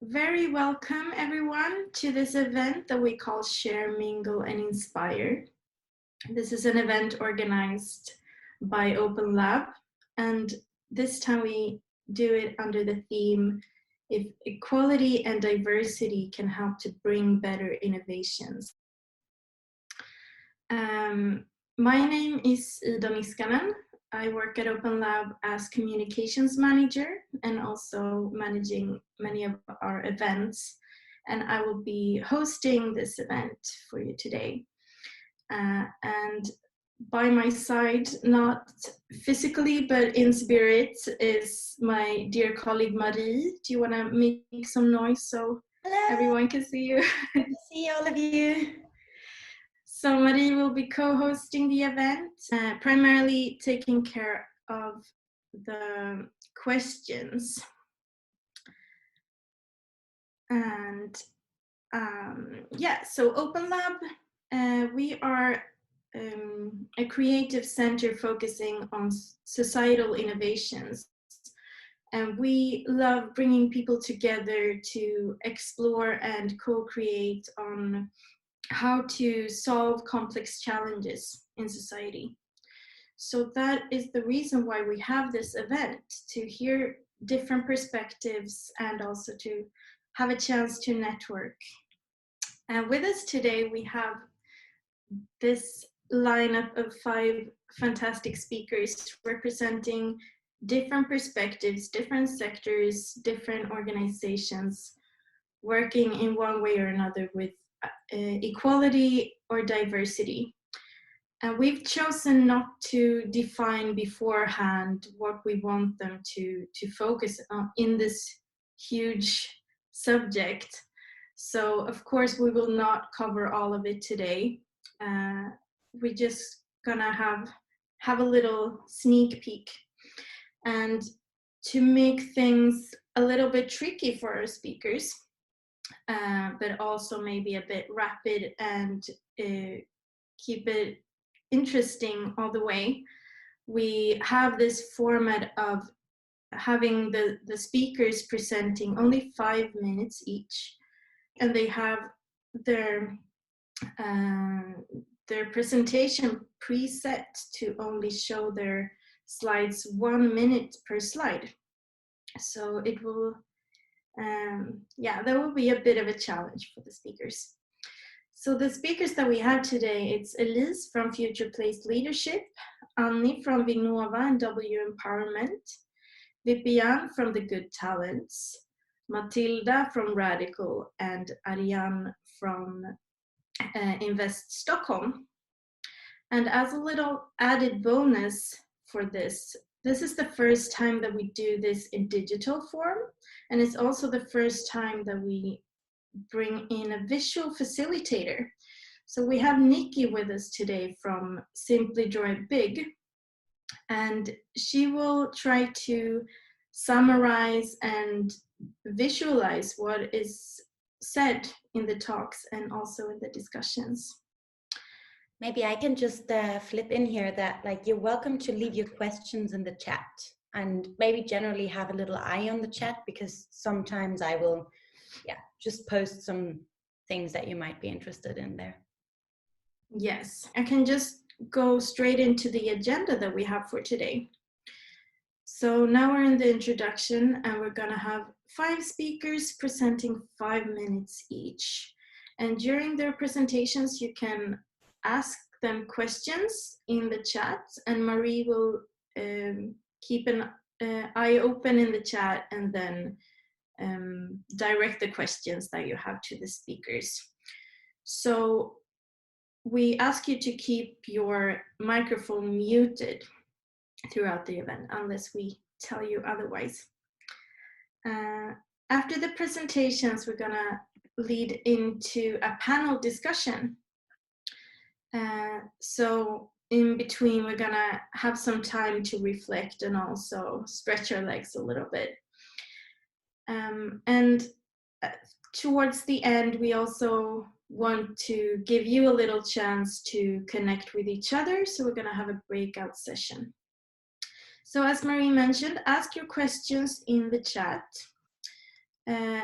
Very welcome everyone to this event that we call Share, Mingle and Inspire. This is an event organized by Openlab, and this time we do it under the theme if equality and diversity can help to bring better innovations. My name is Niskanen. I work at Openlab as communications manager and also managing many of our events. And I will be hosting this event for you today. And by my side, not physically, but in spirit, is my dear colleague Marie. Do you want to make some noise so everyone can see you? Good to see all of you. So Marie will be co-hosting the event, primarily taking care of the questions. And so Openlab, we are a creative center focusing on societal innovations. And we love bringing people together to explore and co-create on how to solve complex challenges in society. So that is the reason why we have this event, to hear different perspectives and also to have a chance to network. And with us today, we have this lineup of 5 fantastic speakers representing different perspectives, different sectors, different organizations, working in one way or another with equality or diversity. And we've chosen not to define beforehand what we want them to focus on in this huge subject. So of course we will not cover all of it today. We're just gonna have a little sneak peek. And to make things a little bit tricky for our speakers, but also maybe a bit rapid and keep it interesting all the way, we have this format of having the speakers presenting only 5 minutes each, and they have their presentation preset to only show their slides 1 minute per slide. So it will that will be a bit of a challenge for the speakers. So the speakers that we have today, it's Elise from Future Place Leadership, Annie from Vinnova and W Empowerment, Vipijan from The Good Talents, Mathilda from Radicle, and Ariane from Invest Stockholm. And as a little added bonus for this is the first time that we do this in digital form, and it's also the first time that we bring in a visual facilitator. So we have Nikki with us today from Simply Draw It Big, and she will try to summarize and visualize what is said in the talks and also in the discussions. Maybe I can just flip in here that, like, you're welcome to leave your questions in the chat, and maybe generally have a little eye on the chat, because sometimes I will just post some things that you might be interested in there. Yes, I can just go straight into the agenda that we have for today. So now we're in the introduction, and we're gonna have 5 speakers presenting 5 minutes each. And during their presentations, you can ask them questions in the chat, and Marie will keep an eye open in the chat and then direct the questions that you have to the speakers. So we ask you to keep your microphone muted throughout the event unless we tell you otherwise. After the presentations, we're gonna lead into a panel discussion. So in between, we're gonna have some time to reflect and also stretch our legs a little bit. And towards the end, we also want to give you a little chance to connect with each other. So we're gonna have a breakout session. So as Marie mentioned, ask your questions in the chat.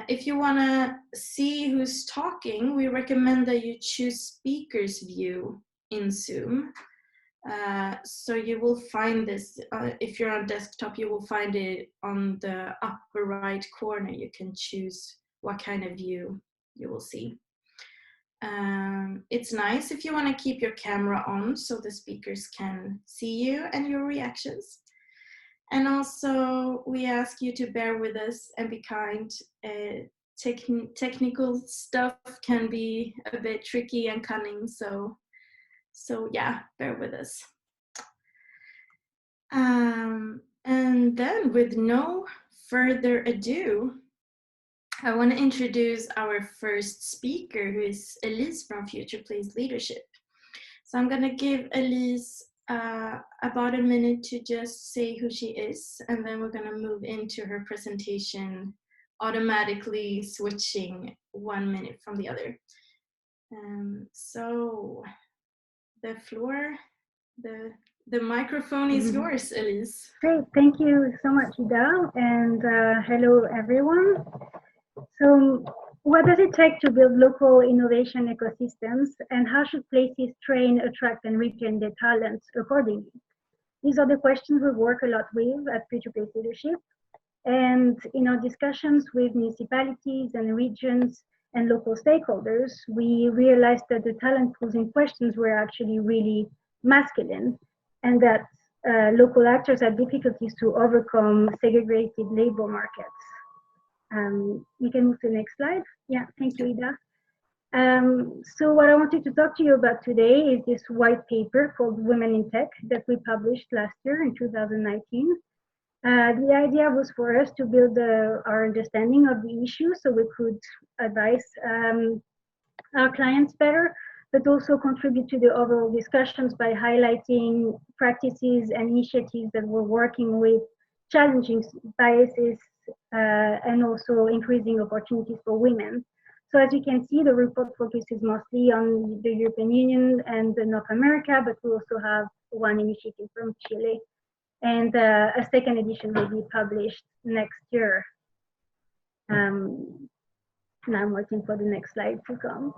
If you want to see who's talking, we recommend that you choose speaker's view in Zoom. So you will find this, if you're on desktop, you will find it on the upper right corner. You can choose what kind of view you will see. It's nice if you want to keep your camera on so the speakers can see you and your reactions. And also we ask you to bear with us and be kind. Technical stuff can be a bit tricky and cunning, so yeah, bear with us. And then with no further ado, I want to introduce our first speaker, who is Elise from Future Place Leadership. So I'm going to give Elise about a minute to just say who she is, and then we're going to move into her presentation, automatically switching 1 minute from the other. So the floor, the microphone is yours, Elise. Great, thank you so much, Ida, and hello everyone. So what does it take to build local innovation ecosystems, and how should places train, attract, and retain their talents accordingly? These are the questions we work a lot with at Future Place Leadership. And in our discussions with municipalities and regions and local stakeholders, we realized that the talent pools in questions were actually really masculine, and that local actors had difficulties to overcome segregated labor markets. You can move to the next slide. Yeah, thank you, Ida. So what I wanted to talk to you about today is this white paper called Women in Tech that we published last year in 2019. The idea was for us to build our understanding of the issue so we could advise our clients better, but also contribute to the overall discussions by highlighting practices and initiatives that we're working with, challenging biases, and also increasing opportunities for women. So as you can see, the report focuses mostly on the European Union and North America, but we also have one initiative from Chile. And a second edition will be published next year. Now I'm waiting for the next slide to come.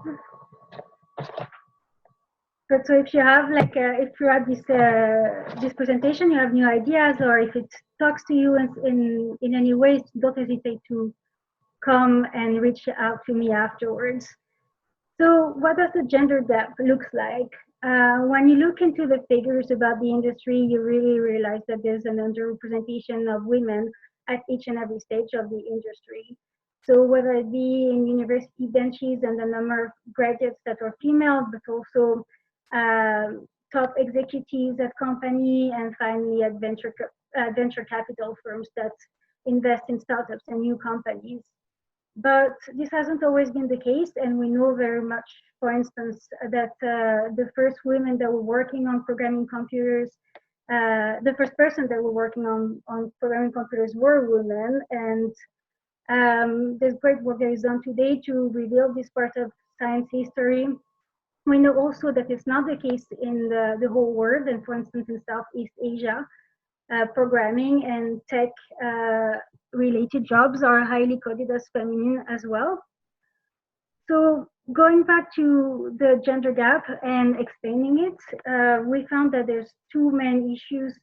But so if you have if you're at this presentation, you have new ideas, or if it talks to you in any ways, don't hesitate to come and reach out to me afterwards. So what does the gender gap look like? When you look into the figures about the industry, you really realize that there's an underrepresentation of women at each and every stage of the industry. So whether it be in university benches and the number of graduates that are female, but also top executives at company, and finally at venture capital firms that invest in startups and new companies. But this hasn't always been the case, and we know very much, for instance, that the first women that were working on programming computers, the first person that were working on programming computers were women, and there's great work that is done today to reveal this part of science history. We know also that it's not the case in the whole world, and for instance, in Southeast Asia, programming and tech related jobs are highly coded as feminine as well. So going back to the gender gap and explaining it, we found that there's two main issues.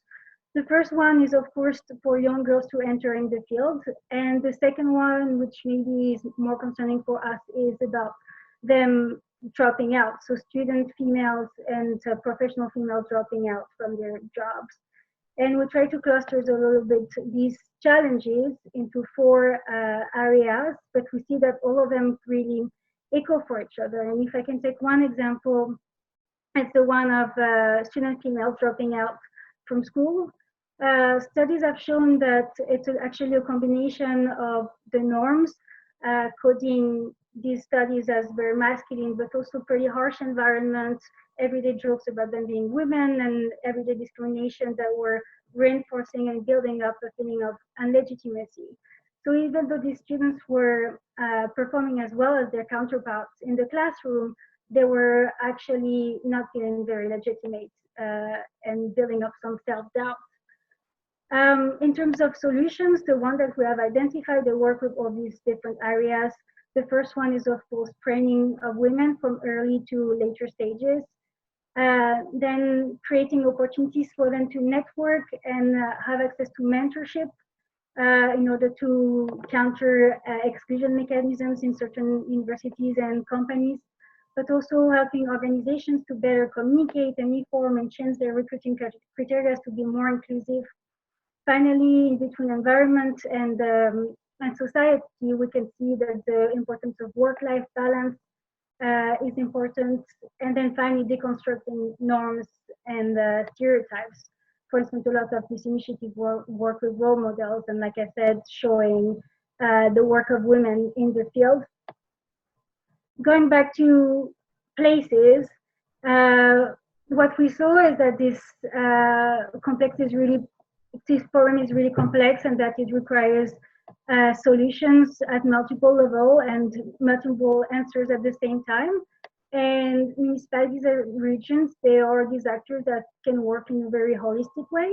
The first one is, of course, for young girls to enter in the field, and the second one, which maybe is more concerning for us, is about them dropping out. So student females and professional females dropping out from their jobs. And we try to cluster a little bit these challenges into four areas, but we see that all of them really echo for each other. And if I can take one example, it's the one of student females dropping out from school. Studies have shown that it's actually a combination of the norms, coding these studies as very masculine, but also pretty harsh environments, everyday jokes about them being women, and everyday discrimination that were reinforcing and building up a feeling of unlegitimacy. So even though these students were performing as well as their counterparts in the classroom, they were actually not feeling very legitimate and building up some self-doubt. In terms of solutions, the one that we have identified, they work with all these different areas. The first one is, of course, training of women from early to later stages. Then creating opportunities for them to network and have access to mentorship in order to counter exclusion mechanisms in certain universities and companies, but also helping organizations to better communicate and reform and change their recruiting criteria to be more inclusive. Finally, in between environment and society, we can see that the importance of work-life balance is important. And then finally, deconstructing norms and stereotypes. For instance, a lot of this initiative work with role models, and like I said, showing the work of women in the field. Going back to places, what we saw is that this this problem is really complex, and that it requires solutions at multiple levels and multiple answers at the same time. And municipalities and regions, they are these actors that can work in a very holistic way.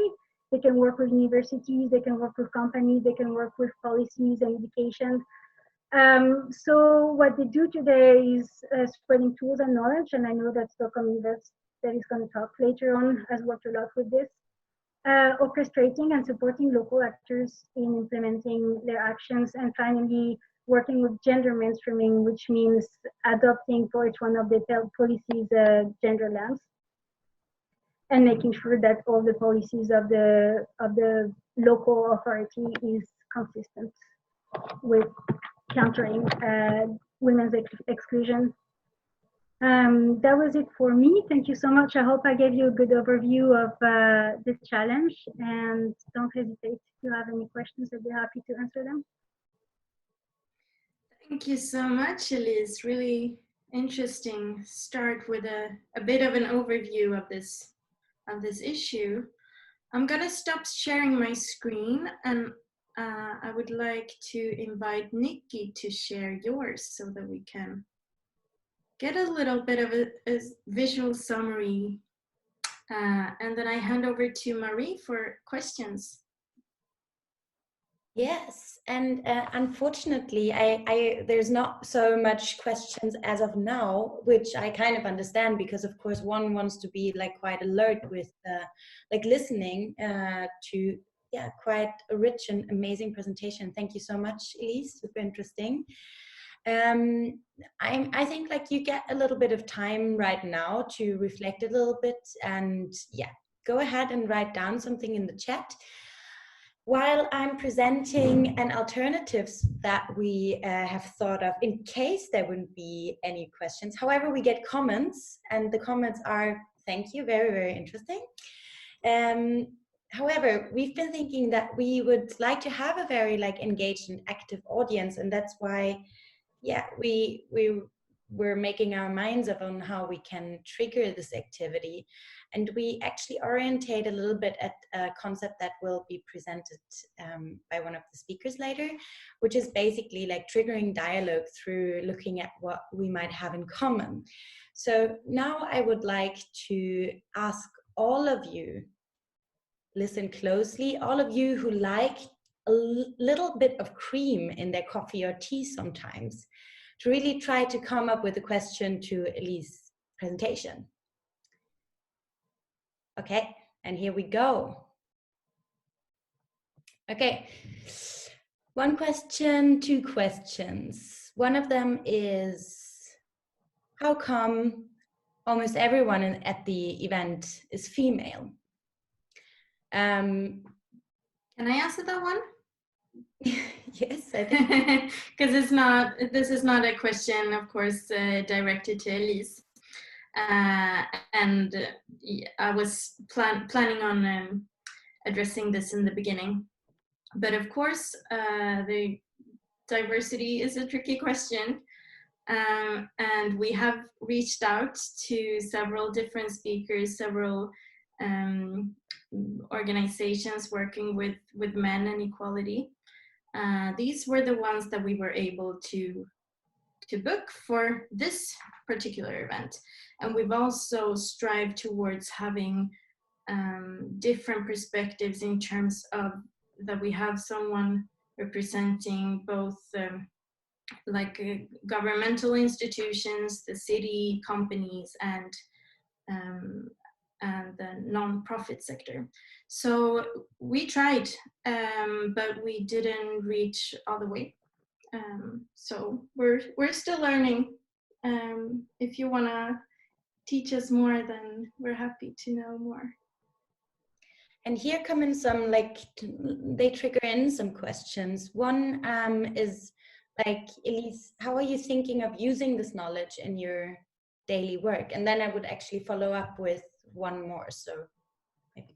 They can work with universities, they can work with companies, they can work with policies and education. So what they do today is spreading tools and knowledge, and I know that Stockholm Invest that is going to talk later on has worked a lot with this. Orchestrating and supporting local actors in implementing their actions, and finally working with gender mainstreaming, which means adopting for each one of the policies gender lens, and making sure that all the policies of the local authority is consistent with countering women's exclusion. That was it for me. Thank you so much. I hope I gave you a good overview of the challenge, and don't hesitate if you have any questions. I'd be happy to answer them. Thank you so much, Elise. Really interesting start with a bit of an overview of this issue. I'm gonna stop sharing my screen, and I would like to invite Nikki to share yours so that we can get a little bit of a visual summary, and then I hand over to Marie for questions. Yes, and unfortunately, there's not so much questions as of now, which I kind of understand, because of course one wants to be like quite alert with like listening to quite a rich and amazing presentation. Thank you so much, Elise. Super interesting. I think like you get a little bit of time right now to reflect a little bit, and go ahead and write down something in the chat while I'm presenting an alternatives that we have thought of in case there wouldn't be any questions. However, we get comments, and the comments are, thank you, very, very interesting. However, we've been thinking that we would like to have a very like engaged and active audience, and that's why we're making our minds up on how we can trigger this activity. And we actually orientate a little bit at a concept that will be presented by one of the speakers later, which is basically like triggering dialogue through looking at what we might have in common. So now I would like to ask all of you, listen closely, all of you who like a little bit of cream in their coffee or tea sometimes, to really try to come up with a question to Elise's presentation. Okay, and here we go. Okay, one question, two questions. One of them is, how come almost everyone at the event is female? Can I answer that one? Yes, I think. Because this is not a question, of course, directed to Elise. And I was planning on addressing this in the beginning. But of course, the diversity is a tricky question. And we have reached out to several different speakers, several organizations working with men and equality. These were the ones that we were able to book for this particular event. And we've also strived towards having different perspectives in terms of that we have someone representing both governmental institutions, the city, companies, and the non-profit sector. So we tried, but we didn't reach all the way. So we're still learning. If you want to teach us more, then we're happy to know more. And here come in some, they trigger in some questions. One is Elise, how are you thinking of using this knowledge in your daily work? And then I would actually follow up with one more, so maybe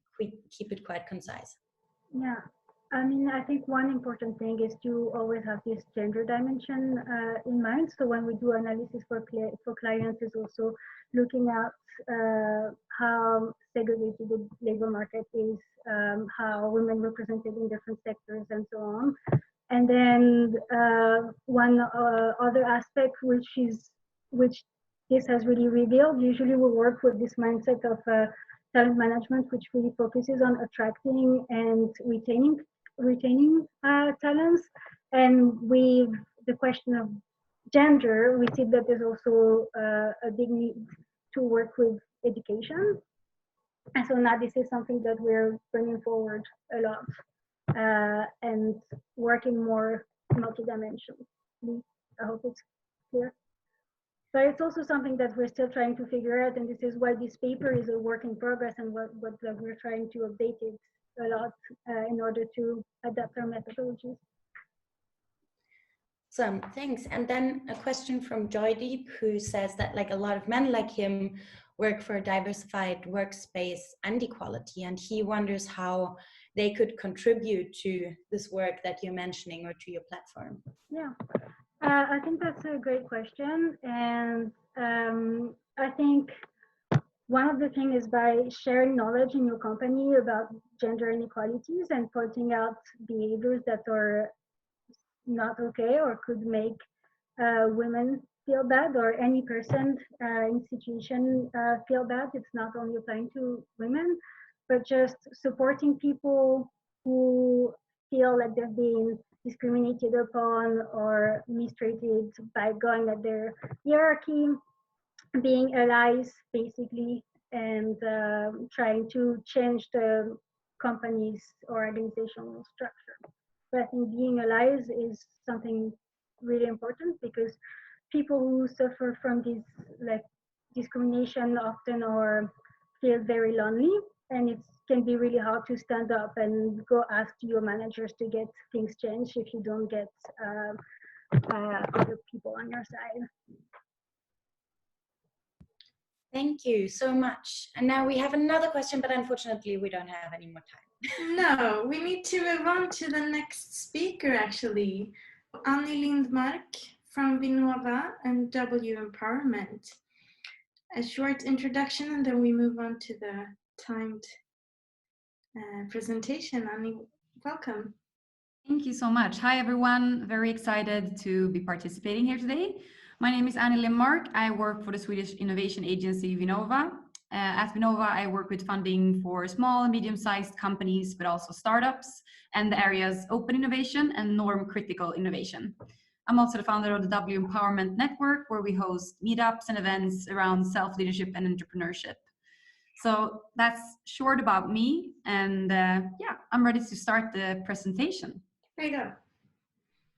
keep it quite concise. Yeah, I mean, I think one important thing is to always have this gender dimension in mind. So when we do analysis for clients, is also looking at how segregated the labor market is, how women represented in different sectors, and so on. And then one other aspect, which this has really revealed, usually we work with this mindset of talent management, which really focuses on attracting and retaining talents. And with the question of gender, we see that there's also a big need to work with education. And so now this is something that we're bringing forward a lot and working more multidimensionally. I hope it's clear. But it's also something that we're still trying to figure out, and this is why this paper is a work in progress, and what we're trying to update it a lot in order to adapt our methodologies. So thanks. And then a question from Joydeep, who says that a lot of men like him work for a diversified workspace and equality, and he wonders how they could contribute to this work that you're mentioning or to your platform. Yeah. I think that's a great question, and I think one of the things is by sharing knowledge in your company about gender inequalities and pointing out behaviors that are not okay or could make women feel bad, or any person in situation feel bad. It's not only applying to women, but just supporting people who feel like they're being discriminated upon or mistreated by going at their hierarchy, being allies basically, and trying to change the company's or organizational structure. But I think being allies is something really important, because people who suffer from this discrimination often or feel very lonely, and it can be really hard to stand up and go ask your managers to get things changed if you don't get other people on your side. Thank you so much. And now we have another question, but unfortunately we don't have any more time. No, we need to move on to the next speaker, actually. Lindmark from Vinnova and W Empowerment. A short introduction, and then we move on to the timed presentation. Annie, welcome. Thank you so much. Hi, everyone. Very excited to be participating here today. My name is Lindmark. I work for the Swedish innovation agency Vinnova. At Vinnova, I work with funding for small and medium-sized companies, but also startups, and the areas open innovation and norm-critical innovation. I'm also the founder of the W Empowerment Network, where we host meetups and events around self-leadership and entrepreneurship. So that's short about me, and yeah, I'm ready to start the presentation. There you go.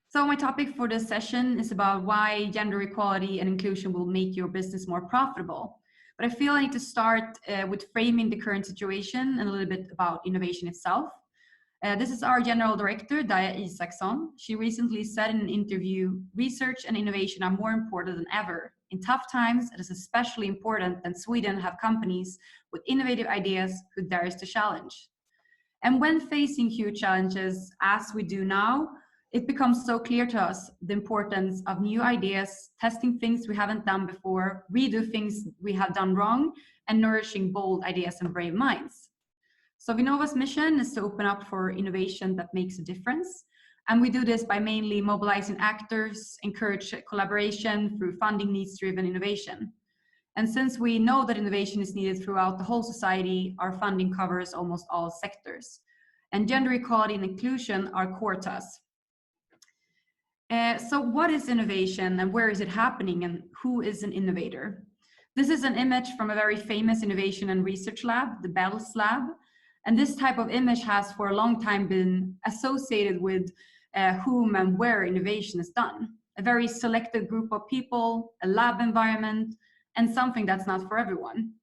So my topic for this session is about why gender equality and inclusion will make your business more profitable. But I feel I need to start with framing the current situation and a little bit about innovation itself. This is our General Director, Dia Isaksson. She recently said in an interview, research and innovation are more important than ever. In tough times, it is especially important that Sweden have companies with innovative ideas who dares to challenge. And when facing huge challenges, as we do now, it becomes so clear to us the importance of new ideas, testing things we haven't done before, redo things we have done wrong, and nourishing bold ideas and brave minds. So Vinnova's mission is to open up for innovation that makes a difference. And we do this by mainly mobilizing actors, encourage collaboration through funding needs-driven innovation. And since we know that innovation is needed throughout the whole society, our funding covers almost all sectors. And gender equality and inclusion are core to us. So what is innovation and where is it happening and who is an innovator? This is an image from a very famous innovation and research lab, the Bells Lab. And this type of image has for a long time been associated with whom and where innovation is done. A very selected group of people, a lab environment, and something that's not for everyone.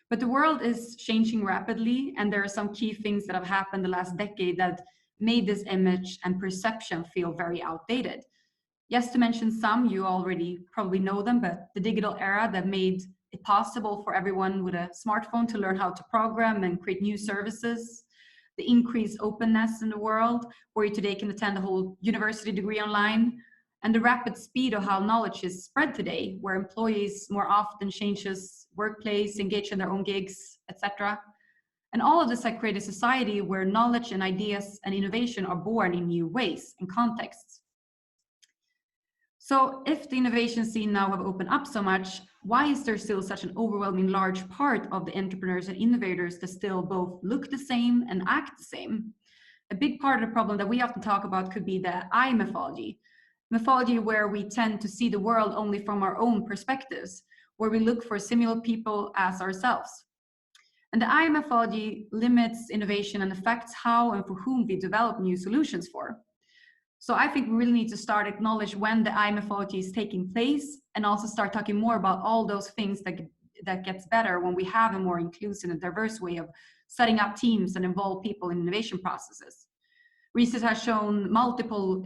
But the world is changing rapidly, and there are some key things that have happened the last decade that made this image and perception feel very outdated. Just to mention some, you already probably know them, but the digital era that made it possible for everyone with a smartphone to learn how to program and create new services, the increased openness in the world, where you today can attend a whole university degree online, and the rapid speed of how knowledge is spread today, where employees more often changes workplace, engage in their own gigs, etc. And all of this has created a society where knowledge and ideas and innovation are born in new ways and contexts. So if the innovation scene now have opened up so much, why is there still such an overwhelming large part of the entrepreneurs and innovators that still both look the same and act the same? A big part of the problem that we often talk about could be the I mythology where we tend to see the world only from our own perspectives, where we look for similar people as ourselves. And the I mythology limits innovation and affects how and for whom we develop new solutions for. So I think we really need to start acknowledge when the I mythology is taking place, and also start talking more about all those things that gets better when we have a more inclusive and diverse way of setting up teams and involve people in innovation processes. Research has shown multiple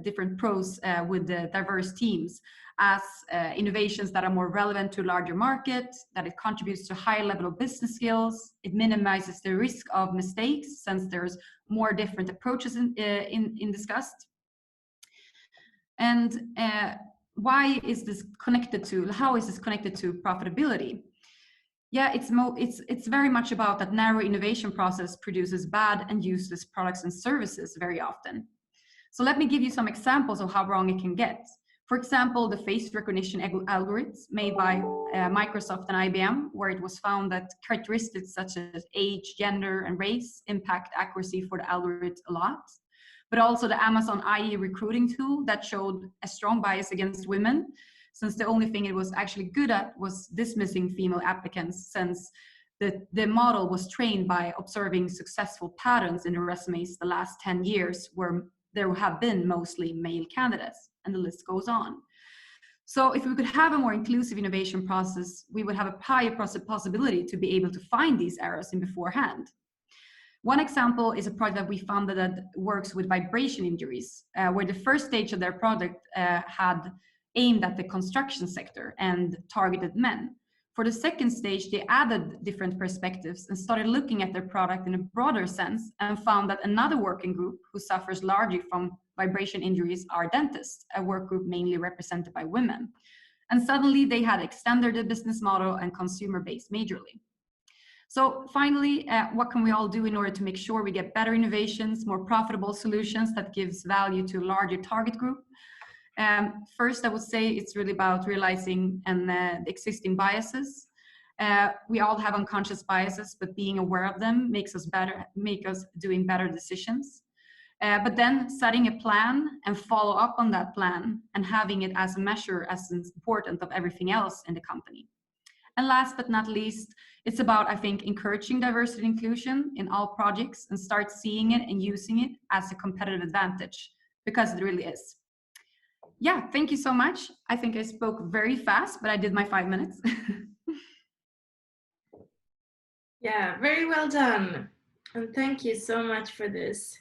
different pros with the diverse teams as innovations that are more relevant to a larger market, that it contributes to a higher level of business skills, it minimizes the risk of mistakes since there's more different approaches in discussed. And how is this connected to profitability? Yeah, it's very much about that narrow innovation process produces bad and useless products and services very often. So let me give you some examples of how wrong it can get. For example, the face recognition algorithms made by Microsoft and IBM, where it was found that characteristics such as age, gender, and race impact accuracy for the algorithm a lot. But also the Amazon IE recruiting tool that showed a strong bias against women, since the only thing it was actually good at was dismissing female applicants, since the model was trained by observing successful patterns in the resumes the last 10 years where there have been mostly male candidates, and the list goes on. So if we could have a more inclusive innovation process, we would have a higher possibility to be able to find these errors in beforehand. One example is a project that we founded that works with vibration injuries, where the first stage of their project had aimed at the construction sector and targeted men. For the second stage, they added different perspectives and started looking at their product in a broader sense, and found that another working group who suffers largely from vibration injuries are dentists, a work group mainly represented by women. And suddenly they had extended the business model and consumer base majorly. So finally, what can we all do in order to make sure we get better innovations, more profitable solutions that gives value to a larger target group? First, I would say it's really about realizing the existing biases. We all have unconscious biases, but being aware of them makes us doing better decisions. But then setting a plan and follow up on that plan and having it as a measure as important of everything else in the company. And last but not least, it's about, I think, encouraging diversity and inclusion in all projects and start seeing it and using it as a competitive advantage, because it really is. Yeah, thank you so much. I think I spoke very fast, but I did my 5 minutes. Yeah, very well done. And thank you so much for this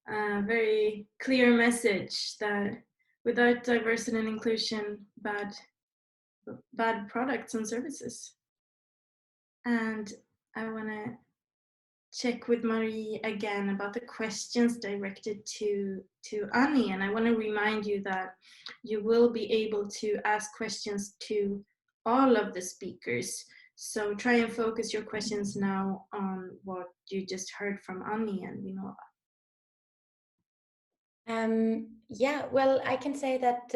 very clear message that without diversity and inclusion, bad products and services. And I want to check with Marie again about the questions directed to Annie. And I want to remind you that you will be able to ask questions to all of the speakers. So try and focus your questions now on what you just heard from Annie and Vinnova. Yeah, well, I can say that,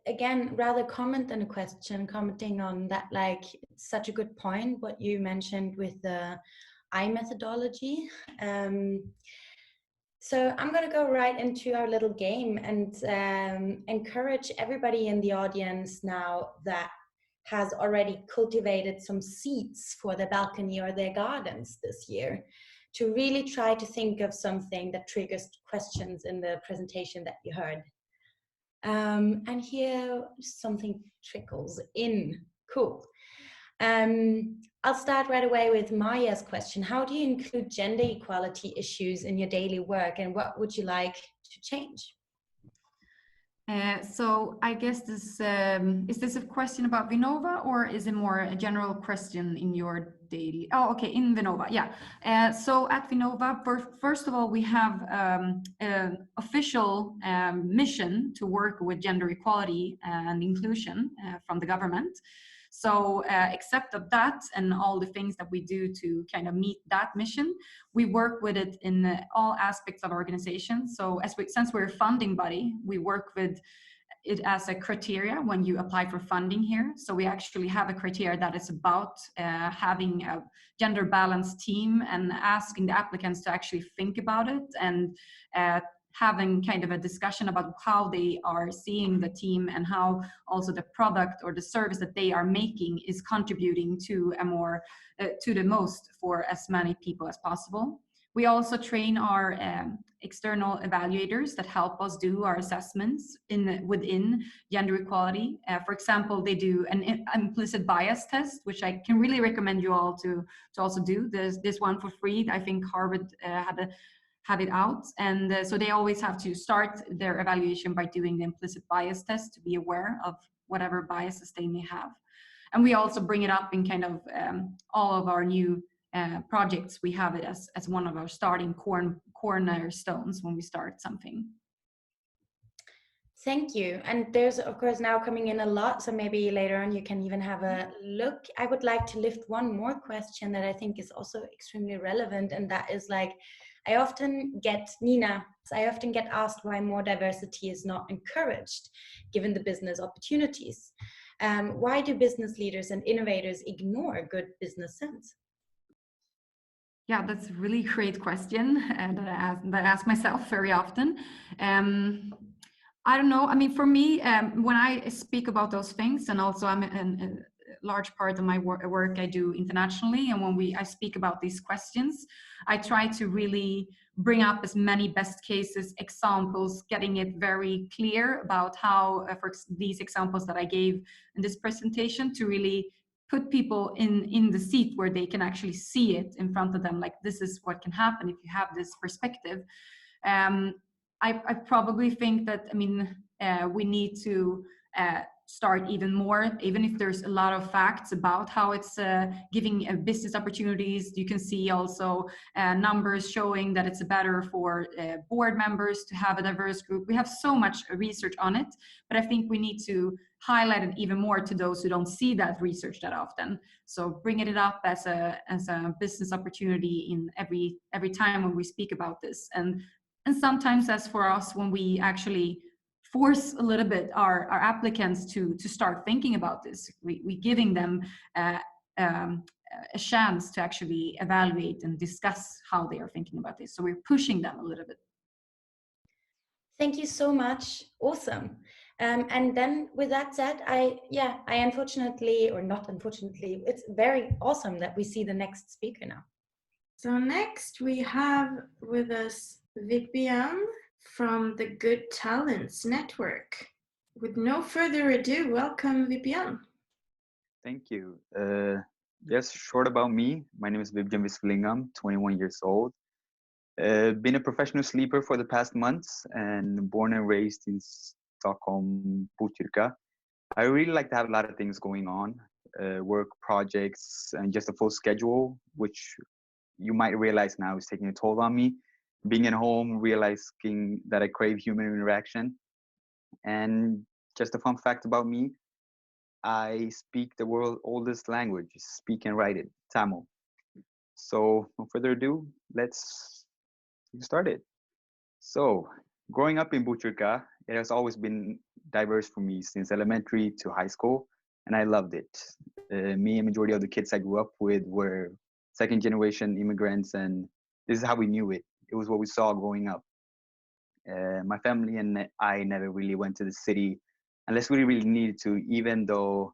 again, rather comment than a question, commenting on that, like, it's such a good point, what you mentioned with the I methodology. So I'm going to go right into our little game and encourage everybody in the audience now that has already cultivated some seeds for their balcony or their gardens this year to really try to think of something that triggers questions in the presentation that you heard. And here something trickles in. Cool. I'll start right away with Maya's question. How do you include gender equality issues in your daily work, and what would you like to change? So I guess this is this a question about Vinnova, or is it more a general question in your daily? Oh, okay, in Vinnova, yeah. So at Vinnova, first of all, we have an official mission to work with gender equality and inclusion from the government. So except of that and all the things that we do to kind of meet that mission, we work with it in all aspects of our organization. So since we're a funding body, we work with it as a criteria when you apply for funding here. So we actually have a criteria that is about having a gender balanced team and asking the applicants to actually think about it and having kind of a discussion about how they are seeing the team and how also the product or the service that they are making is contributing to a more to the most for as many people as possible. We also train our external evaluators that help us do our assessments within gender equality. For example, they do an implicit bias test, which I can really recommend you all to also do. There's this one for free. I think Harvard have it out, and so they always have to start their evaluation by doing the implicit bias test to be aware of whatever biases they may have. And we also bring it up in kind of all of our new projects. We have it as one of our starting cornerstones when we start something. Thank you. And there's, of course, now coming in a lot, so maybe later on you can even have a look. I would like to lift one more question that I think is also extremely relevant, and that is like, I often get asked why more diversity is not encouraged given the business opportunities. Why do business leaders and innovators ignore good business sense? Yeah, that's a really great question that I ask myself very often. I don't know. I mean, for me, when I speak about those things, and also I'm a large part of my work I do internationally, and when I speak about these questions, I try to really bring up as many best cases examples, getting it very clear about how, for these examples that I gave in this presentation, to really put people in the seat where they can actually see it in front of them, like this is what can happen if you have this perspective. I probably think that, I mean, we need to start even more, even if there's a lot of facts about how it's giving business opportunities. You can see also numbers showing that it's better for board members to have a diverse group. We have so much research on it, but I think we need to highlight it even more to those who don't see that research that often. So bringing it up as a business opportunity in every time when we speak about this. And sometimes, as for us, when we actually force a little bit our applicants to start thinking about this, we giving them a chance to actually evaluate and discuss how they are thinking about this. So we're pushing them a little bit. Thank you so much. Awesome. And then with that said, I unfortunately, or not unfortunately, it's very awesome that we see the next speaker now. So next we have with us Vipijan from the Good Talents Network. With no further ado, welcome Vipijan. Thank you. Yes, short about me. My name is Vipijan Visuvalingam, 21 years old. Been a professional sleeper for the past months and born and raised in Stockholm, Pousette. I really like to have a lot of things going on, work, projects, and just a full schedule, which you might realize now is taking a toll on me. Being at home, realizing that I crave human interaction. And just a fun fact about me, I speak the world's oldest language, speak and write it, Tamil. So no further ado, let's get started. So Growing up in Bucquet, it has always been diverse for me since elementary to high school, and I loved it. Me and majority of the kids I grew up with were second generation immigrants, and this is how we knew it. It was what we saw growing up. My family and I never really went to the city unless we really needed to, even though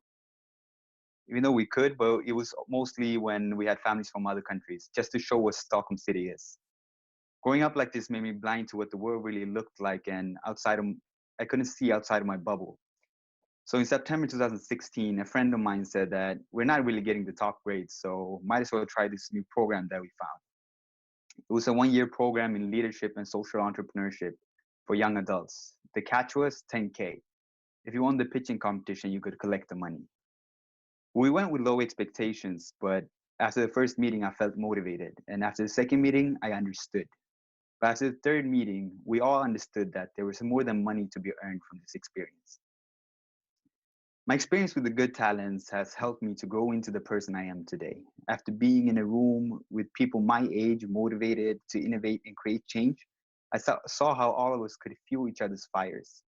we could, but it was mostly when we had families from other countries, just to show what Stockholm City is. Growing up like this made me blind to what the world really looked like, and I couldn't see outside of my bubble. So in September 2016, a friend of mine said that we're not really getting the top grades, so might as well try this new program that we found. It was a 1-year program in leadership and social entrepreneurship for young adults. The catch was 10K. If you won the pitching competition, you could collect the money. We went with low expectations, but after the first meeting, I felt motivated. And after the second meeting, I understood. But after the third meeting, we all understood that there was more than money to be earned from this experience. My experience with the good talents has helped me to grow into the person I am today. After being in a room with people my age, motivated to innovate and create change, I saw how all of us could fuel each other's fires.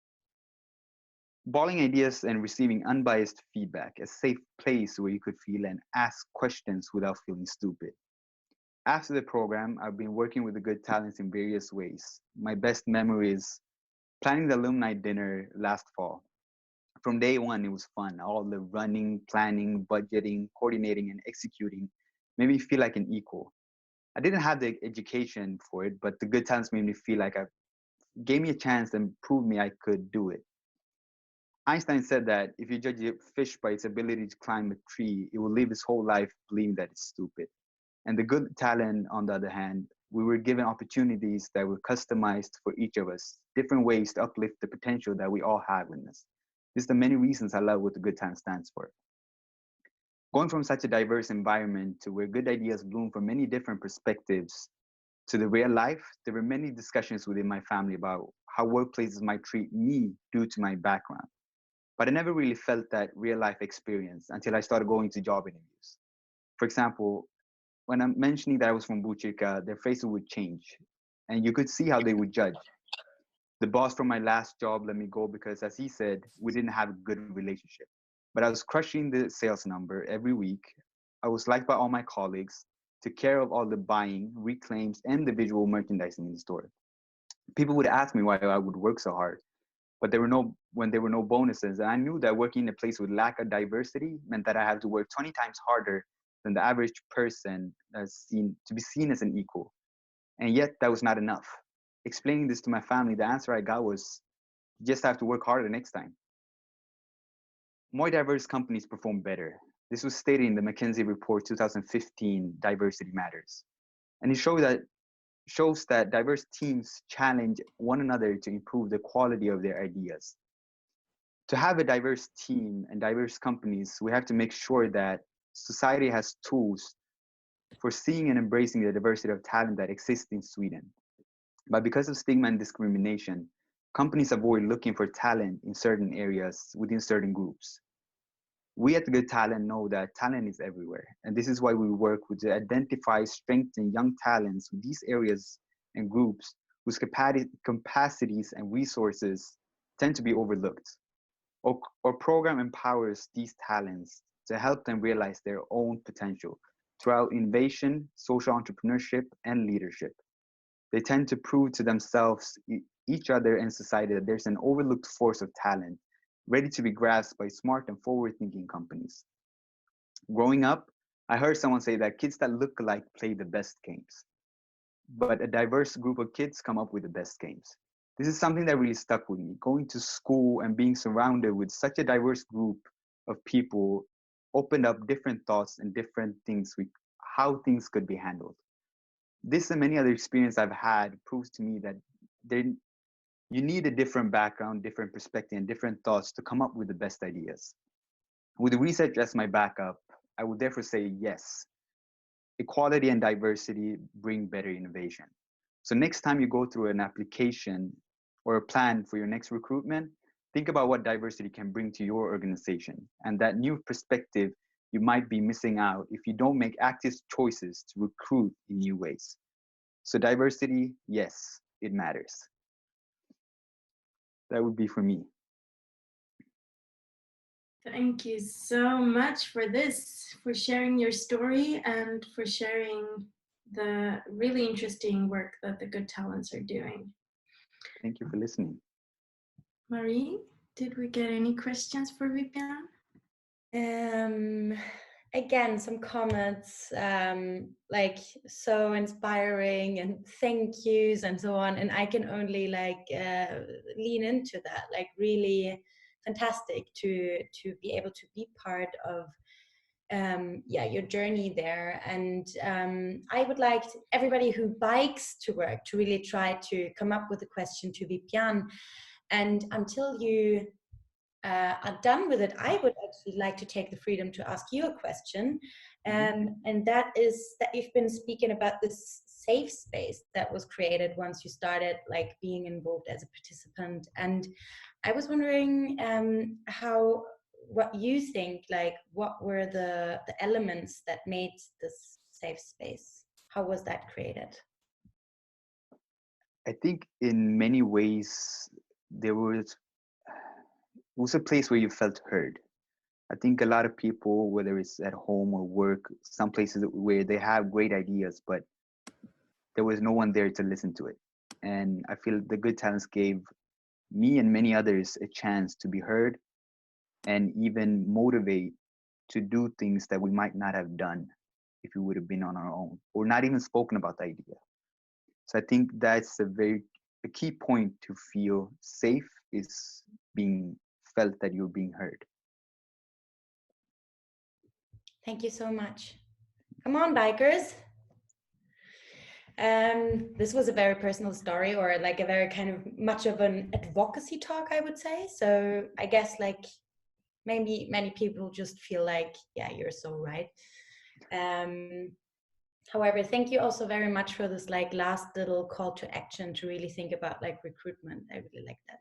Balling ideas and receiving unbiased feedback, a safe place where you could feel and ask questions without feeling stupid. After the program, I've been working with the good talents in various ways. My best memory is planning the alumni dinner last fall. From day one, it was fun. All the running, planning, budgeting, coordinating, and executing made me feel like an equal. I didn't have the education for it, but the good talents made me feel like gave me a chance and proved me I could do it. Einstein said that if you judge a fish by its ability to climb a tree, it will live its whole life believing that it's stupid. And the good talent, on the other hand, we were given opportunities that were customized for each of us, different ways to uplift the potential that we all have in us. This is the many reasons I love what the good talent stands for. Going from such a diverse environment to where good ideas bloom from many different perspectives to the real life, there were many discussions within my family about how workplaces might treat me due to my background. But I never really felt that real life experience until I started going to job interviews. For example, when I'm mentioning that I was from Bucquet, their faces would change, and you could see how they would judge. The boss from my last job let me go because, as he said, we didn't have a good relationship. But I was crushing the sales number every week. I was liked by all my colleagues, took care of all the buying, reclaims, and the visual merchandising in the store. People would ask me why I would work so hard, but when there were no bonuses. And I knew that working in a place with lack of diversity meant that I had to work 20 times harder than the average person to be seen as an equal. And yet that was not enough. Explaining this to my family, the answer I got was, you just have to work harder next time. More diverse companies perform better. This was stated in the McKinsey report 2015, Diversity Matters. And it shows that diverse teams challenge one another to improve the quality of their ideas. To have a diverse team and diverse companies, we have to make sure that society has tools for seeing and embracing the diversity of talent that exists in Sweden. But because of stigma and discrimination, companies avoid looking for talent in certain areas within certain groups. We at Good Talent know that talent is everywhere, and this is why we work to identify, strengthen young talents with these areas and groups whose capacities and resources tend to be overlooked. Our program empowers these talents to help them realize their own potential throughout innovation, social entrepreneurship, and leadership. They tend to prove to themselves, each other, and society that there's an overlooked force of talent ready to be grasped by smart and forward-thinking companies. Growing up, I heard someone say that kids that look alike play the best games, but a diverse group of kids come up with the best games. This is something that really stuck with me. Going to school and being surrounded with such a diverse group of people opened up different thoughts and different things, how things could be handled. This and many other experiences I've had proves to me that you need a different background, different perspective, and different thoughts to come up with the best ideas. With the research as my backup, I would therefore say yes. Equality and diversity bring better innovation. So next time you go through an application or a plan for your next recruitment, think about what diversity can bring to your organization and that new perspective you might be missing out if you don't make active choices to recruit in new ways. So diversity, yes, it matters. that would be for me. Thank you so much for this, for sharing your story and for sharing the really interesting work that the Good Talents are doing. Thank you for listening. Marie, did we get any questions for Vipijan? Again, some comments like so inspiring and thank yous and so on, and I can only like lean into that, like really fantastic to be able to be part of your journey there. And I would like everybody who bikes to work to really try to come up with a question to Vipijan, and until you are done with it, I would actually like to take the freedom to ask you a question. And that is that you've been speaking about this safe space that was created once you started like being involved as a participant. And I was wondering what you think, like what were the elements that made this safe space? How was that created? I think in many ways there was a place where you felt heard. I think a lot of people, whether it's at home or work, some places where they have great ideas, but there was no one there to listen to it. And I feel the Good Talents gave me and many others a chance to be heard and even motivate to do things that we might not have done if we would have been on our own or not even spoken about the idea. So I think that's a key point to feel safe, is being felt that you're being heard. Thank you so much. Come on, bikers. This was a very personal story, or like a very kind of much of an advocacy talk, I would say. So I guess like maybe many people just feel like, yeah, you're so right. However, thank you also very much for this like last little call to action to really think about like recruitment. I really like that.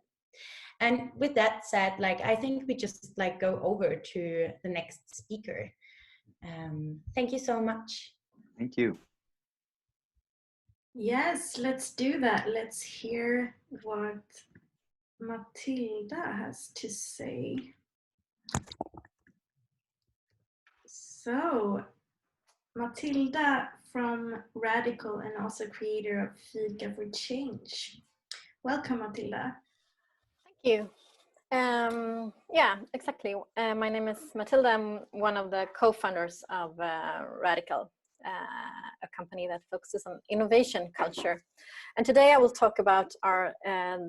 And with that said, like I think we just like go over to the next speaker. Thank you so much. Thank you. Yes, let's do that. Let's hear what Mathilda has to say. So, Mathilda from Radicle and also creator of Fika for Change. Welcome, Mathilda. Thank you. Yeah, exactly. My name is Mathilda. I'm one of the co-founders of Radicle, a company that focuses on innovation culture. And today I will talk about our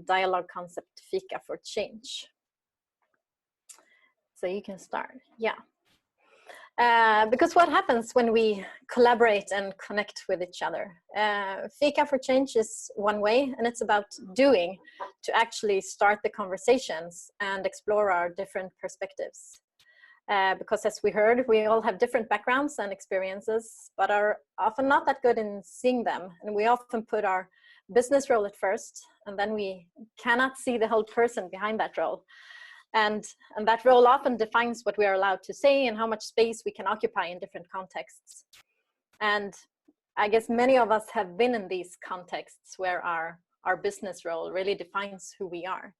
dialogue concept, Fika for Change. So you can start, yeah. Because what happens when we collaborate and connect with each other? Fika for Change is one way, and it's about doing to actually start the conversations and explore our different perspectives. Because as we heard, we all have different backgrounds and experiences, but are often not that good in seeing them. And we often put our business role at first, and then we cannot see the whole person behind that role. And that role often defines what we are allowed to say and how much space we can occupy in different contexts. And I guess many of us have been in these contexts where our business role really defines who we are.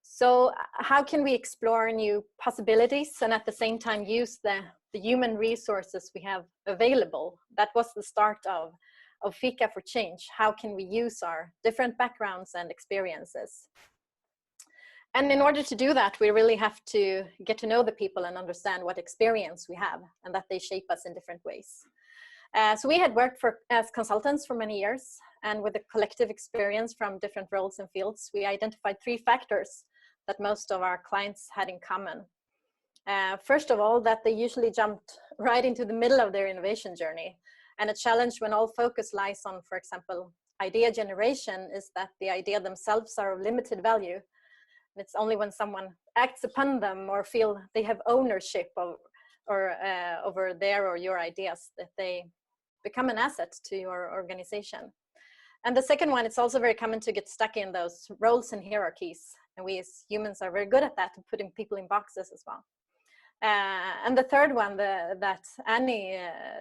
So how can we explore new possibilities and at the same time use the human resources we have available? That was the start of Fika for Change. How can we use our different backgrounds and experiences? And in order to do that, we really have to get to know the people and understand what experience we have and that they shape us in different ways. So we had worked as consultants for many years, and with a collective experience from different roles and fields, we identified 3 factors that most of our clients had in common. First of all, that they usually jumped right into the middle of their innovation journey. And a challenge when all focus lies on, for example, idea generation is that the idea themselves are of limited value. It's only when someone acts upon them or feel they have ownership of, over their or your ideas that they become an asset to your organization. And the second one, it's also very common to get stuck in those roles and hierarchies. And we as humans are very good at that, putting people in boxes as well. And the third one that Annie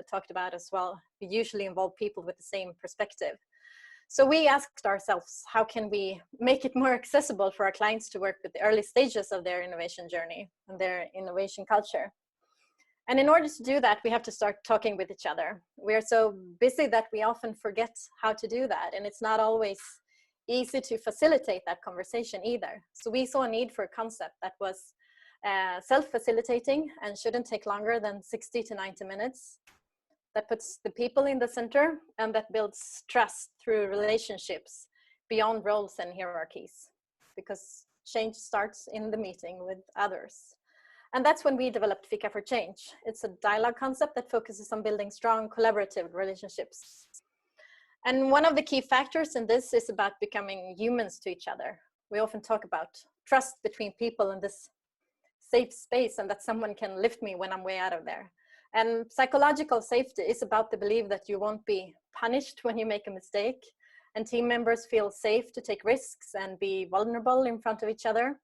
talked about as well, we usually involve people with the same perspective. So we asked ourselves, how can we make it more accessible for our clients to work with the early stages of their innovation journey and their innovation culture? And in order to do that, we have to start talking with each other. We are so busy that we often forget how to do that. And it's not always easy to facilitate that conversation either. So we saw a need for a concept that was self-facilitating and shouldn't take longer than 60 to 90 minutes. That puts the people in the center and that builds trust through relationships beyond roles and hierarchies, because change starts in the meeting with others. And that's when we developed Fika for Change. It's a dialogue concept that focuses on building strong collaborative relationships. And one of the key factors in this is about becoming humans to each other. We often talk about trust between people in this safe space, and that someone can lift me when I'm way out of there. And psychological safety is about the belief that you won't be punished when you make a mistake, and team members feel safe to take risks and be vulnerable in front of each other.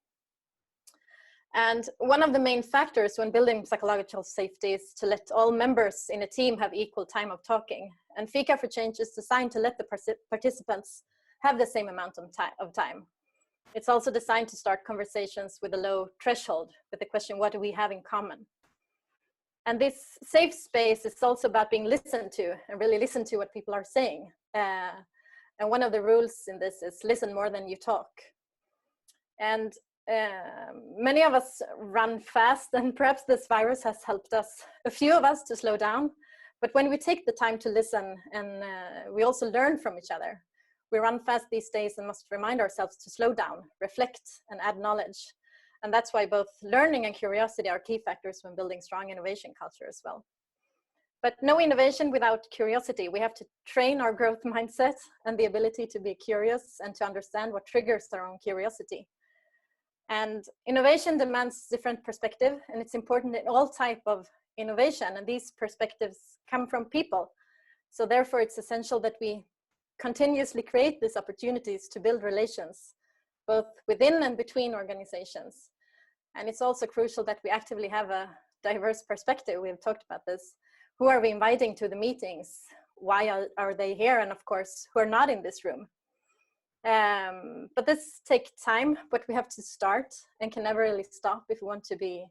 And one of the main factors when building psychological safety is to let all members in a team have equal time of talking. And Fika for Change is designed to let the participants have the same amount of time. It's also designed to start conversations with a low threshold, with the question, what do we have in common? And this safe space is also about being listened to and really listen to what people are saying. And one of the rules in this is listen more than you talk. And many of us run fast, and perhaps this virus has helped us, a few of us, to slow down. But when we take the time to listen, and we also learn from each other, we run fast these days and must remind ourselves to slow down, reflect, and add knowledge. And that's why both learning and curiosity are key factors when building strong innovation culture as well. But no innovation without curiosity. We have to train our growth mindset and the ability to be curious and to understand what triggers our own curiosity. And innovation demands different perspective, and it's important in all type of innovation, and these perspectives come from people. So therefore it's essential that we continuously create these opportunities to build relations, both within and between organizations. And it's also crucial that we actively have a diverse perspective. We've talked about this. Who are we inviting to the meetings? Why are they here? And of course, who are not in this room? But this takes time, but we have to start and can never really stop if we want to be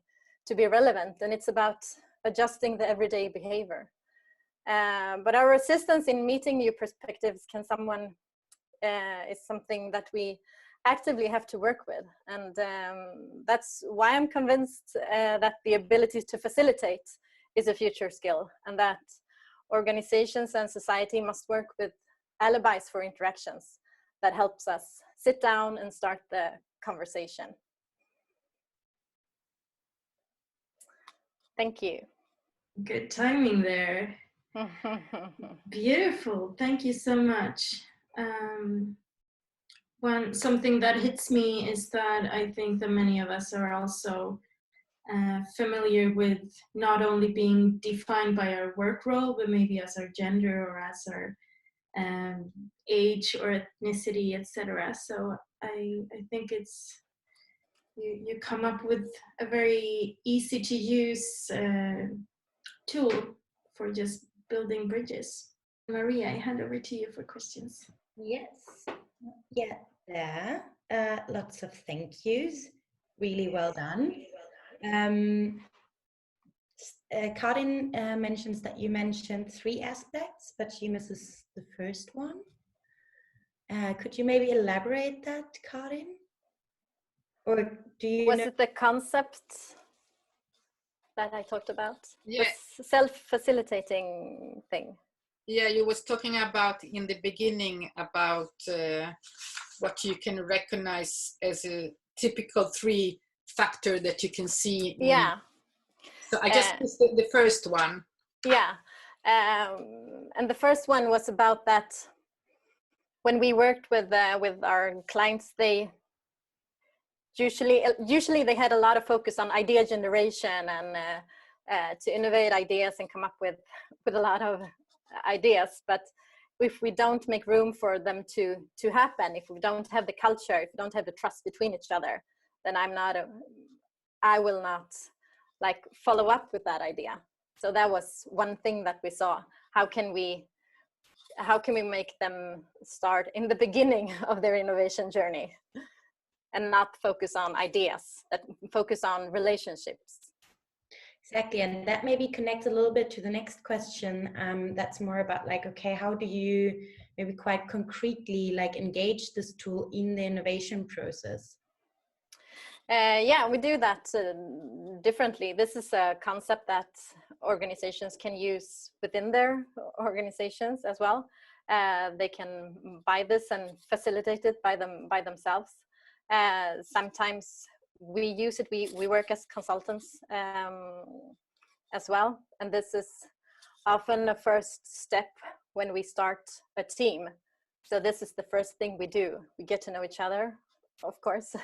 relevant. And it's about adjusting the everyday behavior. But our assistance in meeting new perspectives is something that we actively have to work with. And that's why I'm convinced that the ability to facilitate is a future skill, and that organizations and society must work with alibis for interactions that helps us sit down and start the conversation. Thank you. Good timing there. Beautiful. Thank you so much. Something that hits me is that I think that many of us are also familiar with not only being defined by our work role, but maybe as our gender or as our age or ethnicity, etc. So I think it's you come up with a very easy to use tool for just building bridges. Maria, I hand over to you for questions. Yes, yeah, there. Lots of thank yous. Really well done. Karin mentions that you mentioned 3 aspects, but she misses the first one. Could you maybe elaborate that, Karin? Or do you Was it the concept that I talked about? Yeah. The self-facilitating thing. Yeah, you was talking about in the beginning about what you can recognize as a typical 3 factor that you can see. Yeah. So I just missed the first one. Yeah. And the first one was about that when we worked with our clients, they usually they had a lot of focus on idea generation and to innovate ideas and come up with a lot of ideas. But if we don't make room for them to happen, if we don't have the culture, if we don't have the trust between each other, then I will not like follow up with that idea. So that was one thing that we saw. How can we how can we make them start in the beginning of their innovation journey and not focus on ideas, but focus on relationships? Exactly, and that maybe connects a little bit to the next question. That's more about like, okay, how do you maybe quite concretely like engage this tool in the innovation process? Yeah, we do that differently. This is a concept that organizations can use within their organizations as well. They can buy this and facilitate it by themselves. Sometimes we use it, we work as consultants as well. And this is often a first step when we start a team. So this is the first thing we do. We get to know each other, of course.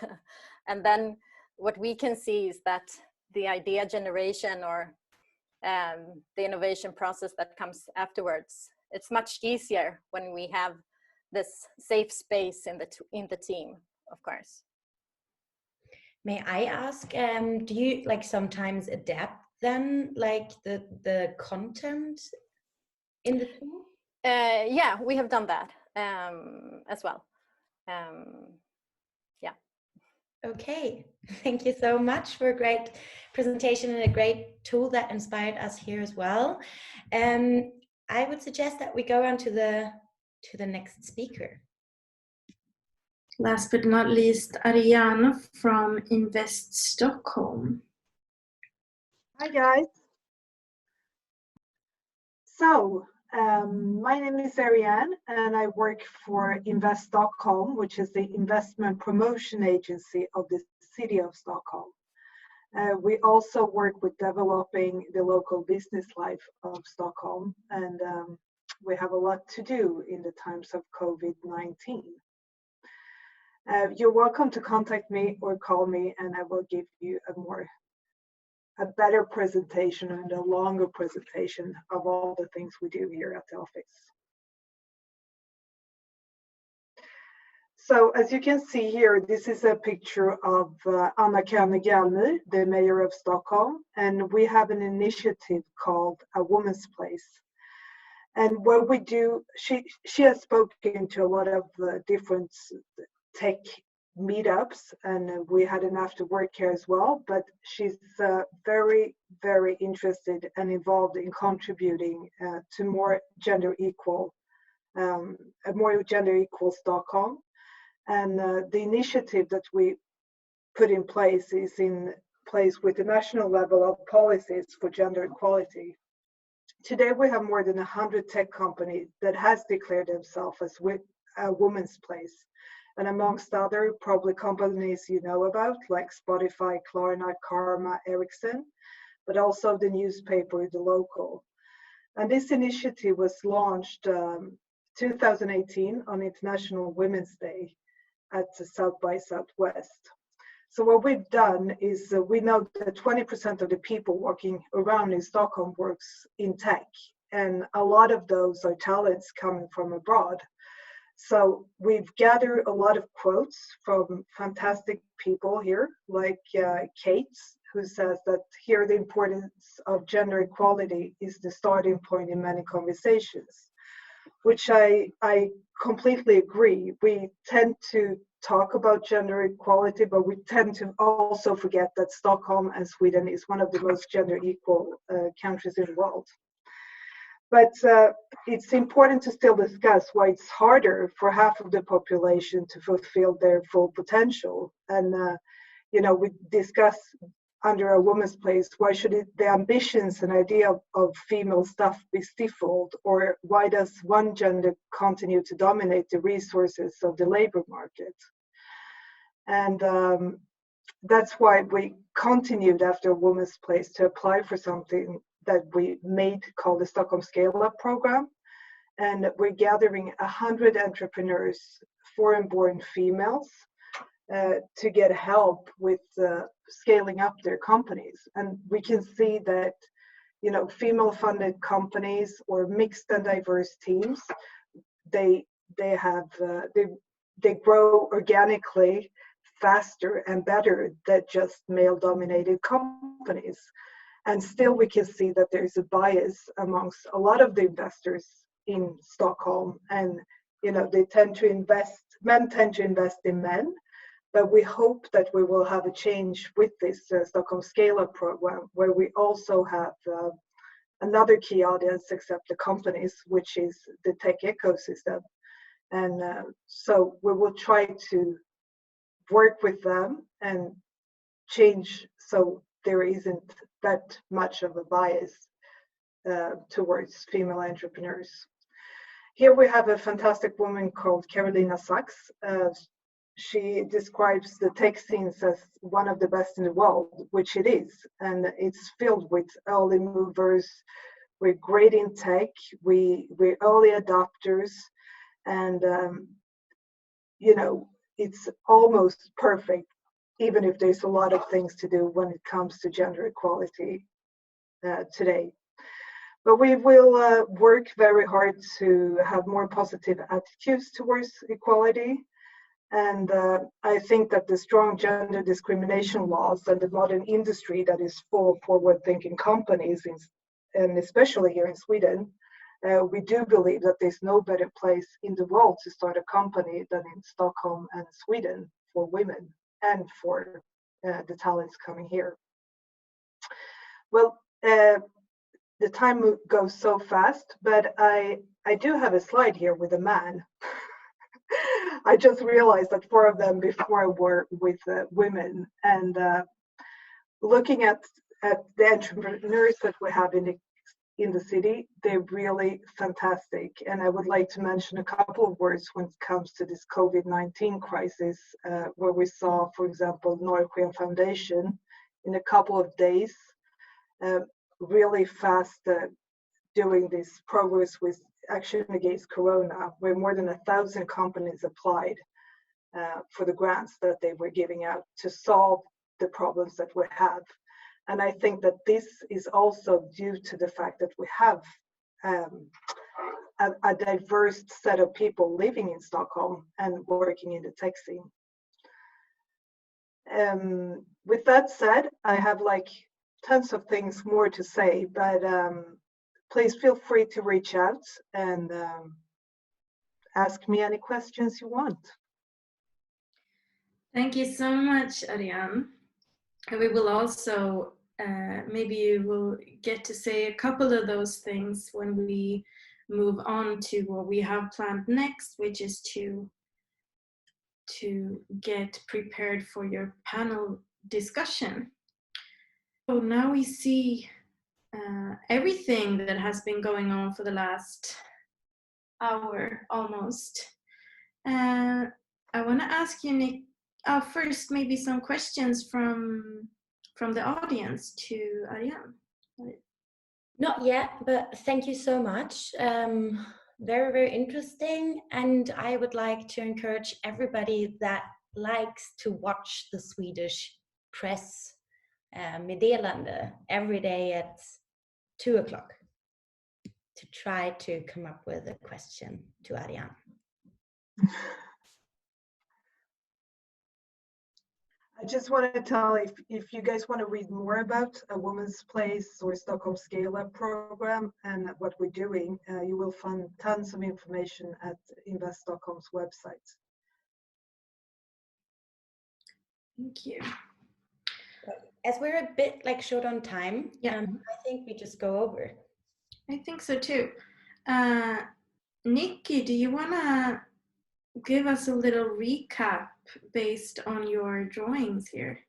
And then what we can see is that the idea generation or the innovation process that comes afterwards, it's much easier when we have this safe space in the team, of course. May I ask, do you like sometimes adapt then like the content in the tool? Yeah, we have done that as well. Yeah. Okay, thank you so much for a great presentation and a great tool that inspired us here as well. I would suggest that we go on to the next speaker. Last but not least, Ariane from Invest Stockholm. Hi guys. So my name is Ariane and I work for Invest Stockholm, which is the investment promotion agency of the city of Stockholm. We also work with developing the local business life of Stockholm, and we have a lot to do in the times of COVID-19. You're welcome to contact me or call me and I will give you a better presentation and a longer presentation of all the things we do here at the office. So as you can see here, this is a picture of Anna Königami, the mayor of Stockholm, and we have an initiative called A Woman's Place. And what we do, she has spoken to a lot of different tech meetups, and we had an after work here as well, but she's very, very interested and involved in contributing to more gender equal, a more gender equal Stockholm. And the initiative that we put in place is in place with the national level of policies for gender equality. Today we have more than 100 tech companies that has declared themselves as a woman's place. And amongst other probably companies you know about, like Spotify, Klarna, Karma, Ericsson, but also the newspaper, The Local. And this initiative was launched 2018 on International Women's Day at South by Southwest. So what we've done is we know that 20% of the people walking around in Stockholm works in tech, and a lot of those are talents coming from abroad. So we've gathered a lot of quotes from fantastic people here, like Kate, who says that here the importance of gender equality is the starting point in many conversations, which I completely agree. We tend to talk about gender equality, but we tend to also forget that Stockholm and Sweden is one of the most gender equal countries in the world. But it's important to still discuss why it's harder for half of the population to fulfill their full potential. And, you know, we discuss under A Woman's Place, why should the ambitions and idea of female staff be stifled? Or why does one gender continue to dominate the resources of the labor market? And that's why we continued after A Woman's Place to apply for something that we made called the Stockholm Scalep Program. And we're gathering 100 entrepreneurs, foreign-born females, to get help with scaling up their companies. And we can see that, you know, female-funded companies or mixed and diverse teams, they grow organically faster and better than just male-dominated companies. And still we can see that there's a bias amongst a lot of the investors in Stockholm, and they tend to invest. Men tend to invest in men, but we hope that we will have a change with this Stockholm Scalep Program, where we also have another key audience except the companies, which is the tech ecosystem. And so we will try to work with them and change so there isn't that much of a bias towards female entrepreneurs. Here we have a fantastic woman called Carolina Sachs. She describes the tech scenes as one of the best in the world, which it is. And it's filled with early movers. We're great in tech. We're early adopters. And, it's almost perfect, even if there's a lot of things to do when it comes to gender equality today. But we will work very hard to have more positive attitudes towards equality. And I think that the strong gender discrimination laws and the modern industry that is full of forward-thinking companies, and especially here in Sweden, we do believe that there's no better place in the world to start a company than in Stockholm and Sweden for women and for the talents coming here. Well, the time goes so fast, but I do have a slide here with a man. I just realized that 4 of them before were with women, and looking at the entrepreneurs that we have in the city, they're really fantastic. And I would like to mention a couple of words when it comes to this COVID-19 crisis, where we saw, for example, Norwegian Foundation in a couple of days, really fast doing this progress with action against Corona, where more than 1,000 companies applied for the grants that they were giving out to solve the problems that we have. And I think that this is also due to the fact that we have a diverse set of people living in Stockholm and working in the tech scene. With that said, I have tons of things more to say, but please feel free to reach out and ask me any questions you want. Thank you so much, Ariane. And we will also, maybe you will get to say a couple of those things when we move on to what we have planned next, which is to get prepared for your panel discussion. So now we see everything that has been going on for the last hour almost. I want to ask you, Nick, first maybe some questions from the audience to Ariane. Not yet, but thank you so much. Very, very interesting. And I would like to encourage everybody that likes to watch the Swedish press meddelande every day at 2 o'clock to try to come up with a question to Ariane. I just want to tell, if you guys want to read more about A Woman's Place or Stockholm Scalep Program and what we're doing, you will find tons of information at Invest Stockholm's website. Thank you. As we're a bit short on time, I think we just go over. I think so too. Nikki, do you want to give us a little recap based on your drawings here?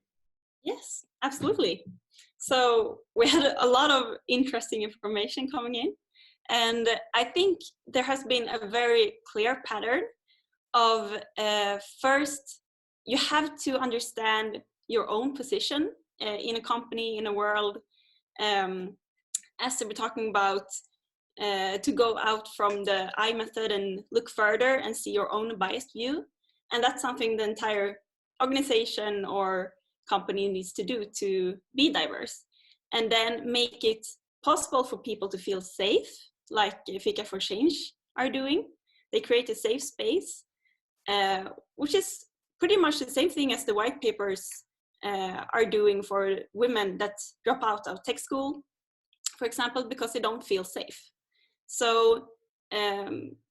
Yes, absolutely. So we had a lot of interesting information coming in, and I think there has been a very clear pattern of first, you have to understand your own position in a company, in a world, as we're talking about, to go out from the I method and look further and see your own biased view. And that's something the entire organization or company needs to do to be diverse. And then make it possible for people to feel safe, like Fika for Change are doing. They create a safe space, which is pretty much the same thing as the white papers are doing for women that drop out of tech school, for example, because they don't feel safe. So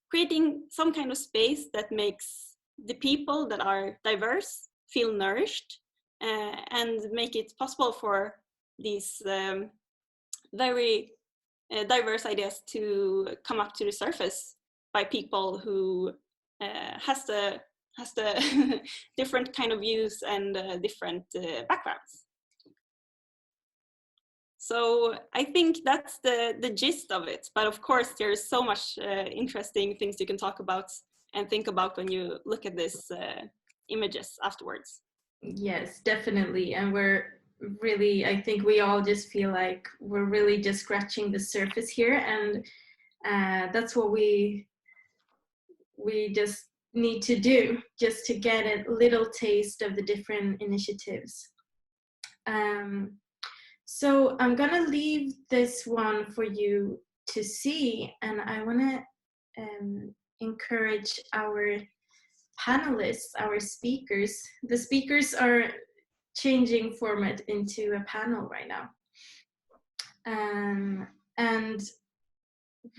creating some kind of space that makes the people that are diverse feel nourished, and make it possible for these very diverse ideas to come up to the surface by people who has the different kind of views and different backgrounds. So I think that's the gist of it. But of course, there's so much interesting things you can talk about and think about when you look at these images afterwards. Yes, definitely. And we're really, I think we all just feel like we're really just scratching the surface here. And that's what we just need to do, just to get a little taste of the different initiatives. So I'm gonna leave this one for you to see, and I wanna encourage our panelists, our speakers. The speakers are changing format into a panel right now. And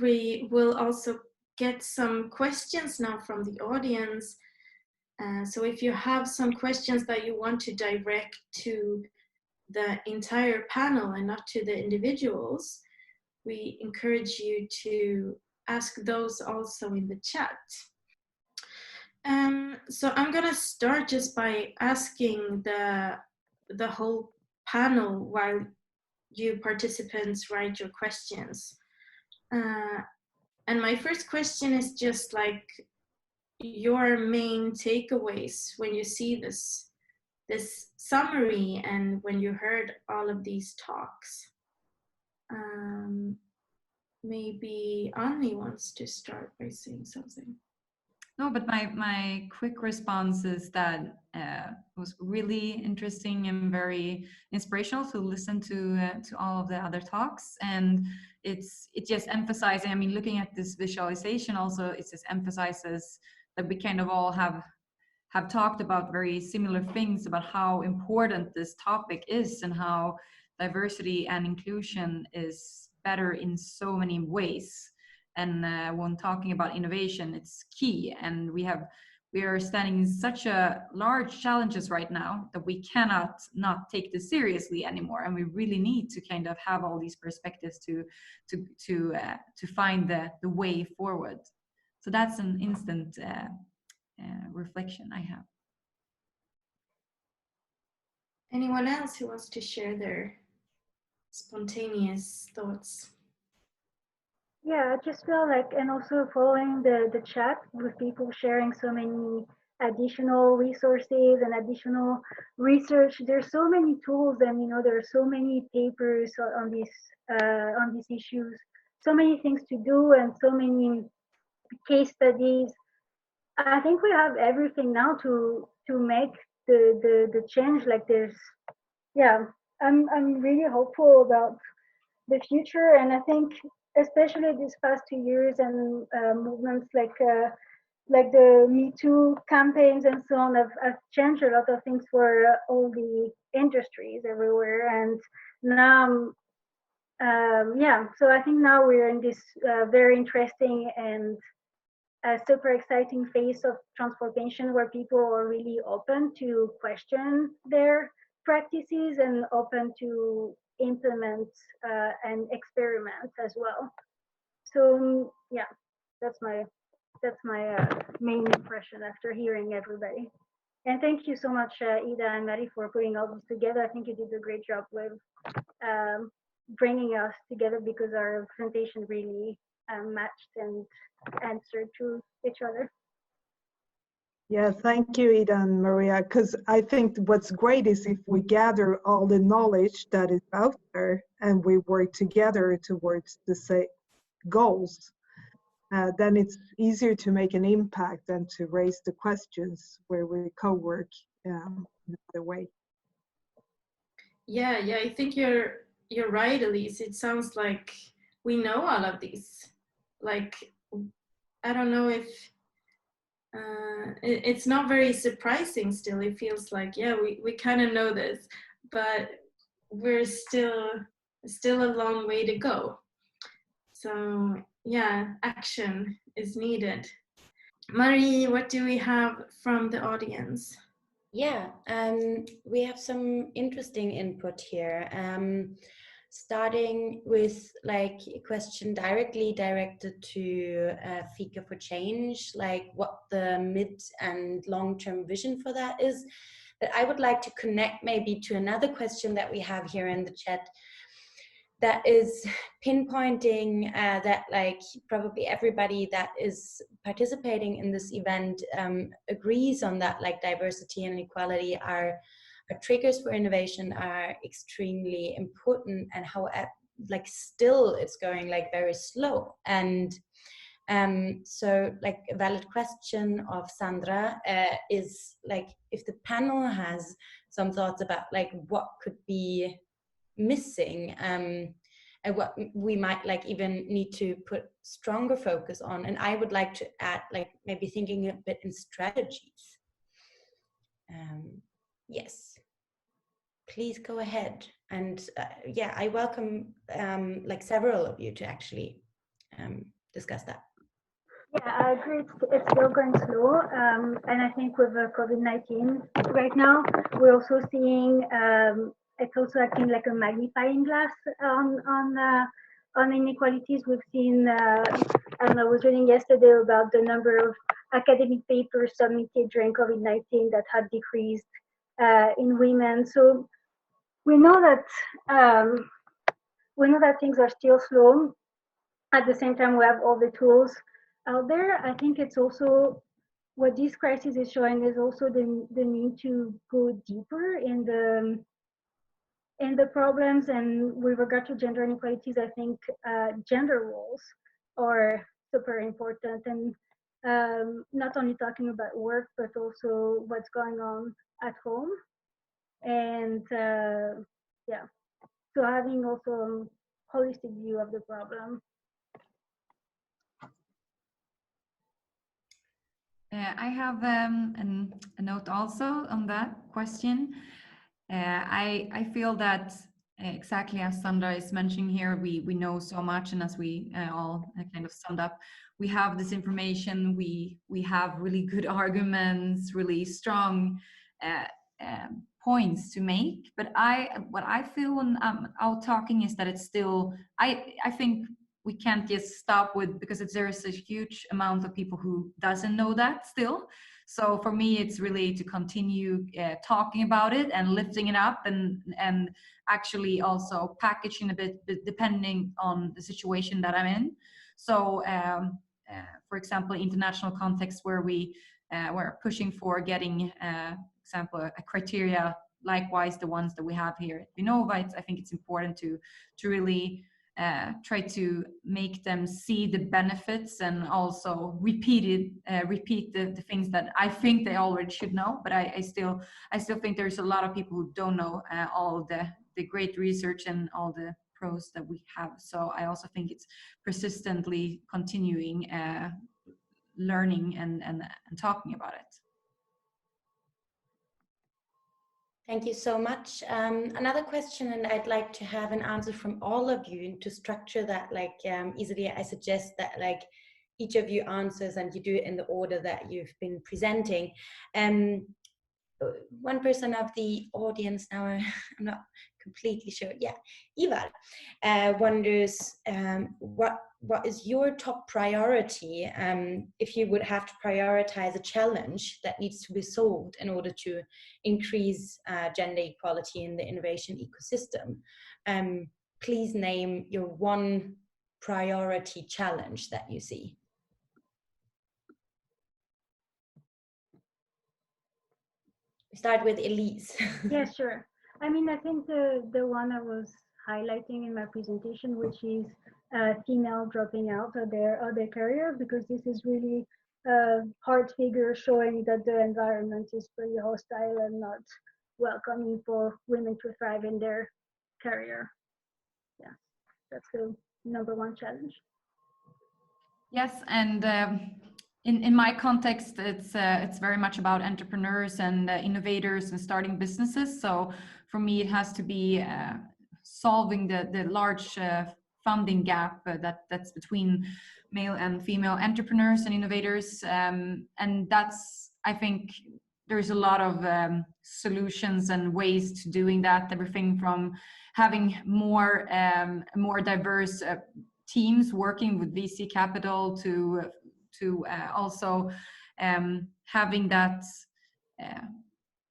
we will also get some questions now from the audience. So if you have some questions that you want to direct to the entire panel and not to the individuals, we encourage you to ask those also in the chat. So I'm gonna start just by asking the whole panel while you participants write your questions. And my first question is just like your main takeaways when you see this summary and when you heard all of these talks. Maybe Annie wants to start by saying something. No, but my quick response is that it was really interesting and very inspirational to listen to all of the other talks, and it just emphasizing. I mean, looking at this visualization also, it just emphasizes that we kind of all have talked about very similar things about how important this topic is and how diversity and inclusion is better in so many ways. And when talking about innovation, it's key. And we are standing in such a large challenges right now that we cannot not take this seriously anymore. And we really need to kind of have all these perspectives to find the way forward. So that's an instant reflection I have. Anyone else who wants to share their spontaneous thoughts? Yeah, I just feel like, and also following the chat with people sharing so many additional resources and additional research. There's so many tools, and there are so many papers on these issues, so many things to do, and so many case studies. I think we have everything now to make the change. Like I'm really hopeful about the future, and I think especially these past 2 years and movements like the Me Too campaigns and so on have changed a lot of things for all the industries everywhere. And now, so I think now we're in this very interesting and super exciting phase of transformation where people are really open to question their practices and open to implement and experiment as well. So yeah, that's my main impression after hearing everybody. And thank you so much, Ida and Mary, for putting all this together. I think you did a great job with bringing us together because our presentation really matched and answered to each other. Yeah, thank you, Ida and Maria, because I think what's great is if we gather all the knowledge that is out there and we work together towards the same goals, then it's easier to make an impact and to raise the questions where we co-work in another way. Yeah, I think you're right, Elise. It sounds like we know all of these. Like, I don't know if it's not very surprising still. It feels like, yeah, we kind of know this, but we're still a long way to go. So action is needed. Marie, what do we have from the audience? Yeah, we have some interesting input here. Starting with like a question directly directed to Fika for Change, like what the mid and long-term vision for that is. But I would like to connect maybe to another question that we have here in the chat that is pinpointing that like probably everybody that is participating in this event agrees on that, like diversity and equality are triggers for innovation, are extremely important, and how like still it's going like very slow. And so like a valid question of Sandra is like if the panel has some thoughts about like what could be missing and what we might like even need to put stronger focus on. And I would like to add like maybe thinking a bit in strategies. Yes, please go ahead. And yeah, I welcome like several of you to actually discuss that. Yeah, I agree. It's still going slow, and I think with COVID-19 right now, we're also seeing it's also acting like a magnifying glass on inequalities. We've seen, and I was reading yesterday about the number of academic papers submitted during COVID-19 that had decreased in women. So we know that things are still slow. At the same time, we have all the tools out there. I think it's also what this crisis is showing is also the need to go deeper in the problems. And with regard to gender inequalities, I think gender roles are super important, and not only talking about work but also what's going on at home. And yeah, so having also a holistic view of the problem. I have a note also on that question. I feel that exactly as Sandra is mentioning here, we know so much, and as we all kind of summed up, we have this information, we have really good arguments, really strong points to make. But what I feel when I'm out talking is that it's still, I think we can't just stop with, because there's a huge amount of people who doesn't know that still. So for me, it's really to continue talking about it and lifting it up, and actually also packaging a bit depending on the situation that I'm in. So for example, international context where we're pushing for getting, example, a criteria, likewise the ones that we have here at Vinnova, I think it's important to really try to make them see the benefits, and also repeat the things that I think they already should know. But I still think there's a lot of people who don't know all the great research and all the pros that we have. So I also think it's persistently continuing learning and talking about it. Thank you so much. Another question, and I'd like to have an answer from all of you, and to structure that like easily, I suggest that like each of you answers and you do it in the order that you've been presenting. One person of the audience now, I'm not completely sure. Yeah, Ivar wonders what is your top priority if you would have to prioritize a challenge that needs to be solved in order to increase gender equality in the innovation ecosystem. Please name your one priority challenge that you see. Start with Elise. Yeah, sure. I mean, I think the one I was highlighting in my presentation, which is female dropping out of their career, because this is really a hard figure showing that the environment is pretty hostile and not welcoming for women to thrive in their career. Yeah, that's the #1 challenge. Yes, and in my context, it's very much about entrepreneurs and innovators and starting businesses. So for me, it has to be solving the large funding gap that's between male and female entrepreneurs and innovators, and that's, I think there's a lot of solutions and ways to doing that. Everything from having more diverse teams working with VC capital to also having that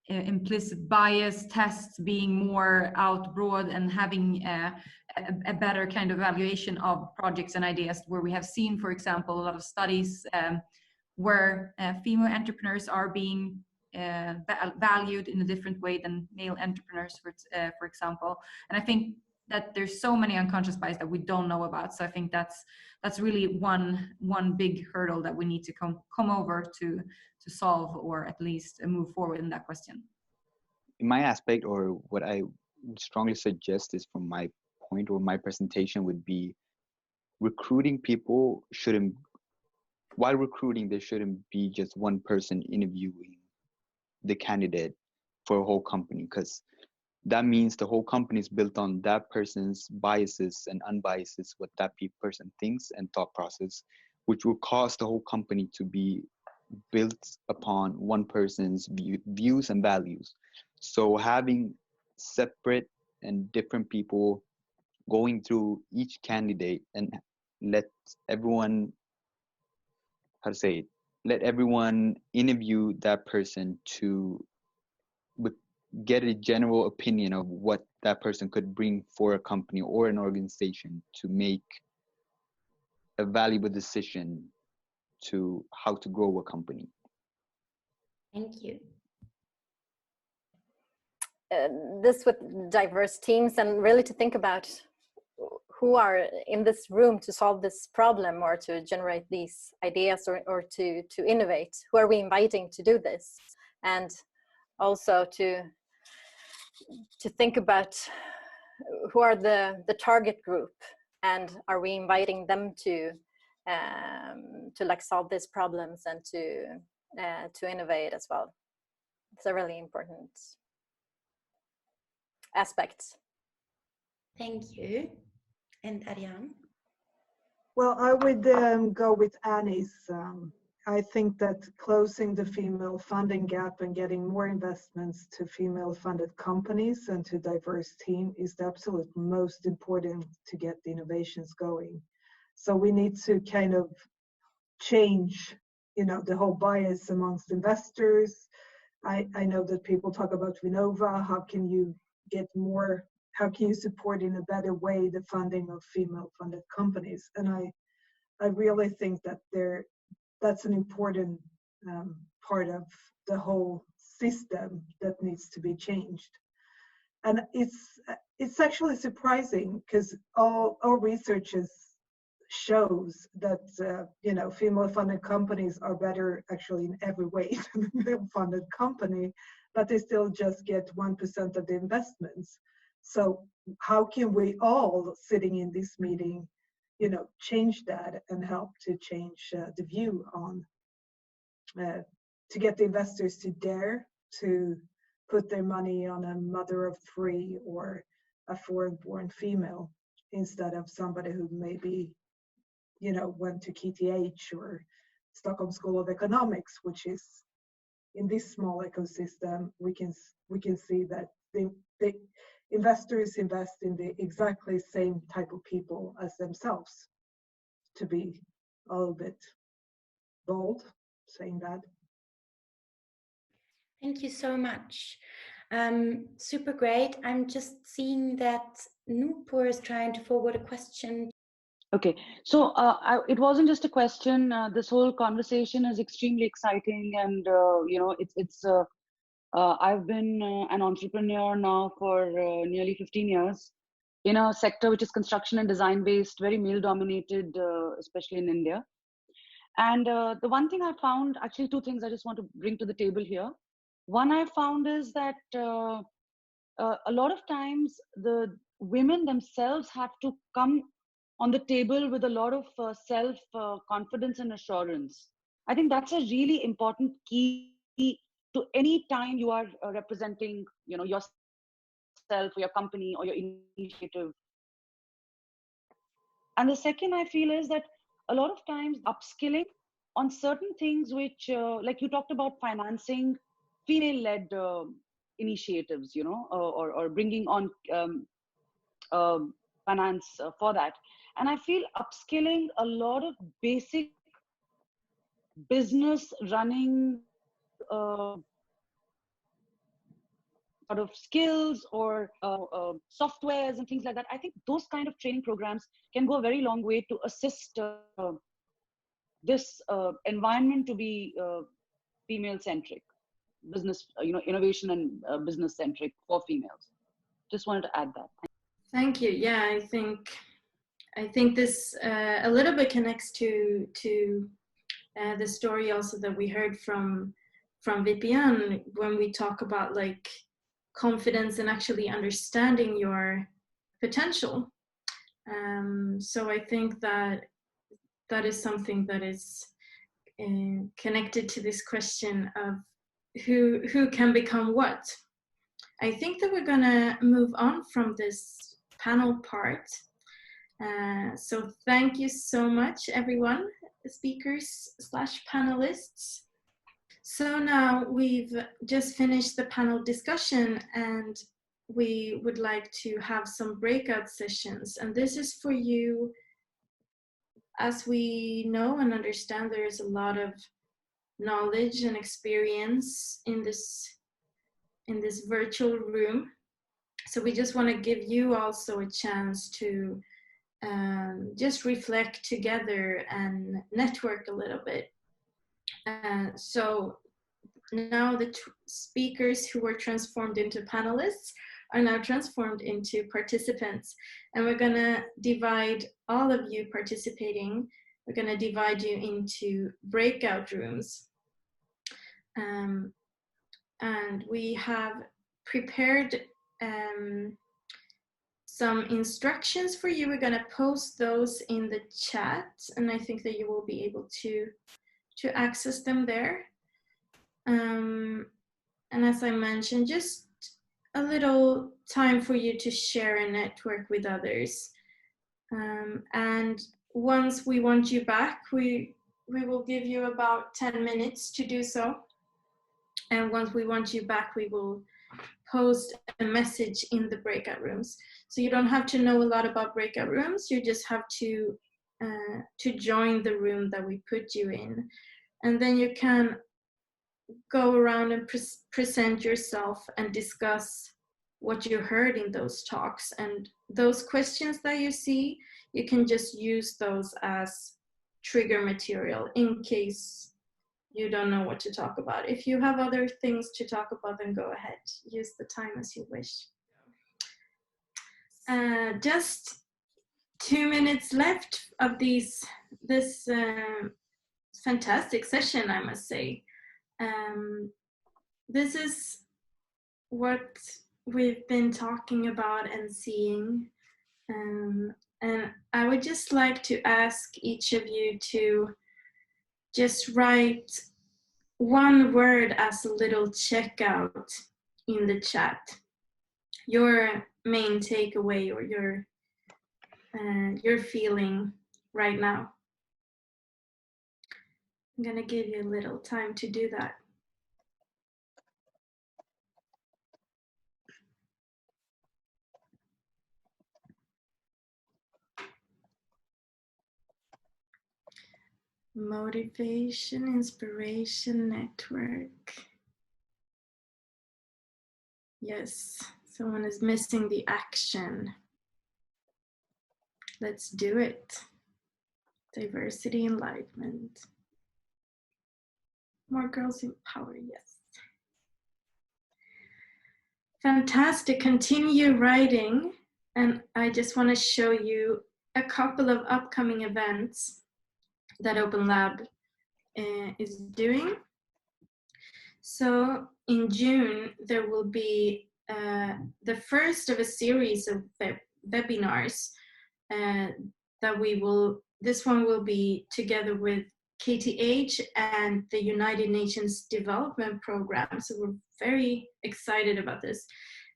implicit bias tests being more out broad, and having a better kind of evaluation of projects and ideas, where we have seen, for example, a lot of studies where female entrepreneurs are being valued in a different way than male entrepreneurs, for example. And I think that there's so many unconscious bias that we don't know about. So I think that's really one big hurdle that we need to come over to solve, or at least move forward in that question. In my aspect, or what I would strongly suggest is, from my point or my presentation, would be recruiting people shouldn't, while recruiting, there shouldn't be just one person interviewing the candidate for a whole company, because that means the whole company is built on that person's biases and unbiases, what that person thinks and thought process, which will cause the whole company to be built upon one person's views and values. So having separate and different people going through each candidate and let everyone interview that person to get a general opinion of what that person could bring for a company or an organization to make a valuable decision to how to grow a company. Thank you. This with diverse teams, and really to think about who are in this room to solve this problem, or to generate these ideas, or to innovate. Who are we inviting to do this? And also to think about who are the target group, and are we inviting them to like solve these problems and to innovate as well. It's a really important aspect. Thank you. And Ariane? Well, I would go with Annie's. I think that closing the female funding gap and getting more investments to female funded companies and to diverse team is the absolute most important to get the innovations going. So we need to kind of change, the whole bias amongst investors. I know that people talk about Vinnova. How can you support in a better way the funding of female funded companies? And I really think that that's an important part of the whole system that needs to be changed. And it's actually surprising, because all researches shows that female funded companies are better actually in every way than a male funded company, but they still just get 1% of the investments. So how can we all sitting in this meeting change that and help to change the view on to get the investors to dare to put their money on a mother of 3 or a foreign-born female, instead of somebody who maybe went to KTH or Stockholm School of Economics, which is, in this small ecosystem, we can see that the investors invest in the exactly same type of people as themselves, to be a little bit bold saying that. Thank you so much. Super great. I'm just seeing that Nupur is trying to forward a question. Okay, so it wasn't just a question. This whole conversation is extremely exciting, and I've been an entrepreneur now for nearly 15 years in a sector which is construction and design based, very male dominated, especially in India. And the one thing I found, actually 2 things I just want to bring to the table here. One I found is that a lot of times the women themselves have to come on the table with a lot of self-confidence and assurance. I think that's a really important key to any time you are representing, yourself or your company or your initiative. And the second I feel is that a lot of times upskilling on certain things which, like you talked about financing female-led initiatives, you know, or bringing on finance for that. And I feel upskilling a lot of basic business running sort of skills or softwares and things like that. I think those kind of training programs can go a very long way to assist this environment to be female-centric, business, you know, innovation and business-centric for females. Just wanted to add that. Thank you. Yeah, I think this a little bit connects to the story also that we heard from Vipijan when we talk about like confidence and actually understanding your potential. So I think that is something that is connected to this question of who can become what. I think that we're gonna move on from this panel part. So thank you so much, everyone, speakers / panelists. So now we've just finished the panel discussion and we would like to have some breakout sessions. And this is for you. As we know and understand, there is a lot of knowledge and experience in this virtual room. So we just want to give you also a chance to just reflect together and network a little bit. So now the speakers who were transformed into panelists are now transformed into participants. And we're going to divide all of you participating, we're going to divide you into breakout rooms. And we have prepared some instructions for you. We're going to post those in the chat, and I think that you will be able to access them there. And as I mentioned, just a little time for you to share and network with others. And once we want you back, we will give you about 10 minutes to do so. And once we want you back, we will post a message in the breakout rooms. So you don't have to know a lot about breakout rooms. You just have to join the room that we put you in. And then you can go around and present yourself and discuss what you heard in those talks. And those questions that you see, you can just use those as trigger material in case you don't know what to talk about. If you have other things to talk about, then go ahead. Use the time as you wish. Just 2 minutes left of this fantastic session, I must say. This is what we've been talking about and seeing. And I would just like to ask each of you to just write one word as a little checkout in the chat. Your main takeaway or your feeling right now. I'm gonna give you a little time to do that. Motivation, inspiration, network. Yes, someone is missing the action. Let's do it. Diversity, enlightenment. More girls in power, yes. Fantastic, continue writing. And I just want to show you a couple of upcoming events that Openlab is doing. So in June, there will be the first of a series of webinars that we will, this one will be together with KTH and the United Nations Development Program. So we're very excited about this.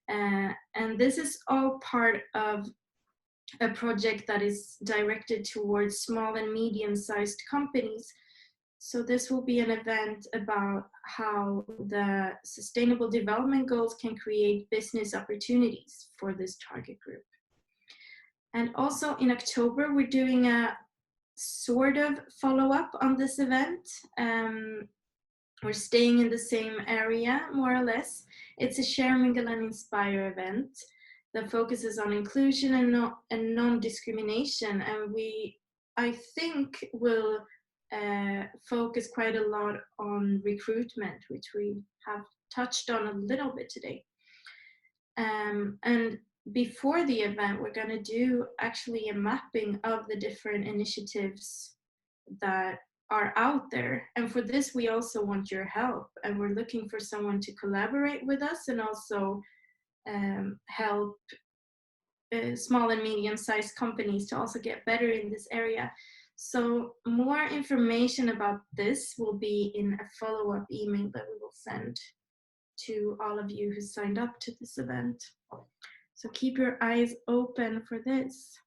And this is all part of a project that is directed towards small and medium-sized companies. So this will be an event about how the Sustainable Development Goals can create business opportunities for this target group. And also in October, we're doing a sort of follow-up on this event. We're staying in the same area, more or less. It's a Share, Mingle and Inspire event that focuses on inclusion and non-discrimination. And I think, will focus quite a lot on recruitment, which we have touched on a little bit today. And before the event, we're going to do actually a mapping of the different initiatives that are out there. And for this, we also want your help. And we're looking for someone to collaborate with us and also help small and medium-sized companies to also get better in this area. So more information about this will be in a follow-up email that we will send to all of you who signed up to this event. So keep your eyes open for this.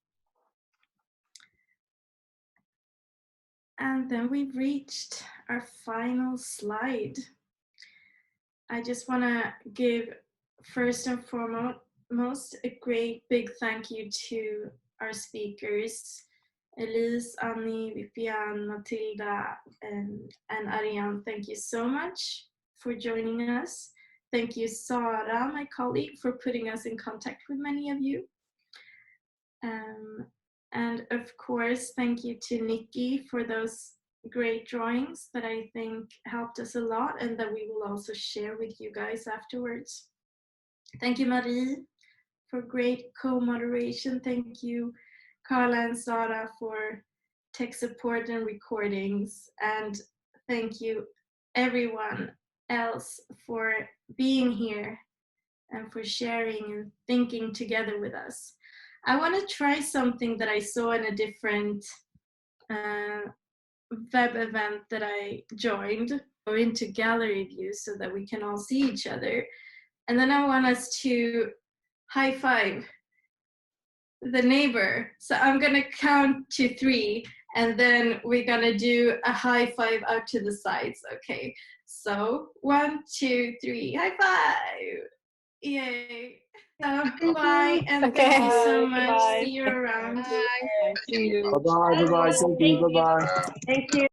And then we've reached our final slide. I just want to give first and foremost a great big thank you to our speakers, Elise, Annie, Vipijan, Mathilda, and Ariane. Thank you so much for joining us. Thank you, Sara, my colleague, for putting us in contact with many of you. And of course, thank you to Nikki for those great drawings that I think helped us a lot and that we will also share with you guys afterwards. Thank you, Marie, for great co-moderation. Thank you, Carla and Sara, for tech support and recordings. And thank you, everyone else, for being here and for sharing and thinking together with us. I want to try something that I saw in a different web event that I joined. Go into gallery view so that we can all see each other. And then I want us to high five the neighbor. So I'm going to count to 3 and then we're going to do a high five out to the sides. Okay. So 1, 2, 3, high five. Yay. So bye and thank you so much. Bye. See you around. Bye. See you. Bye-bye. Bye-bye. Thank you. Bye-bye. Thank you.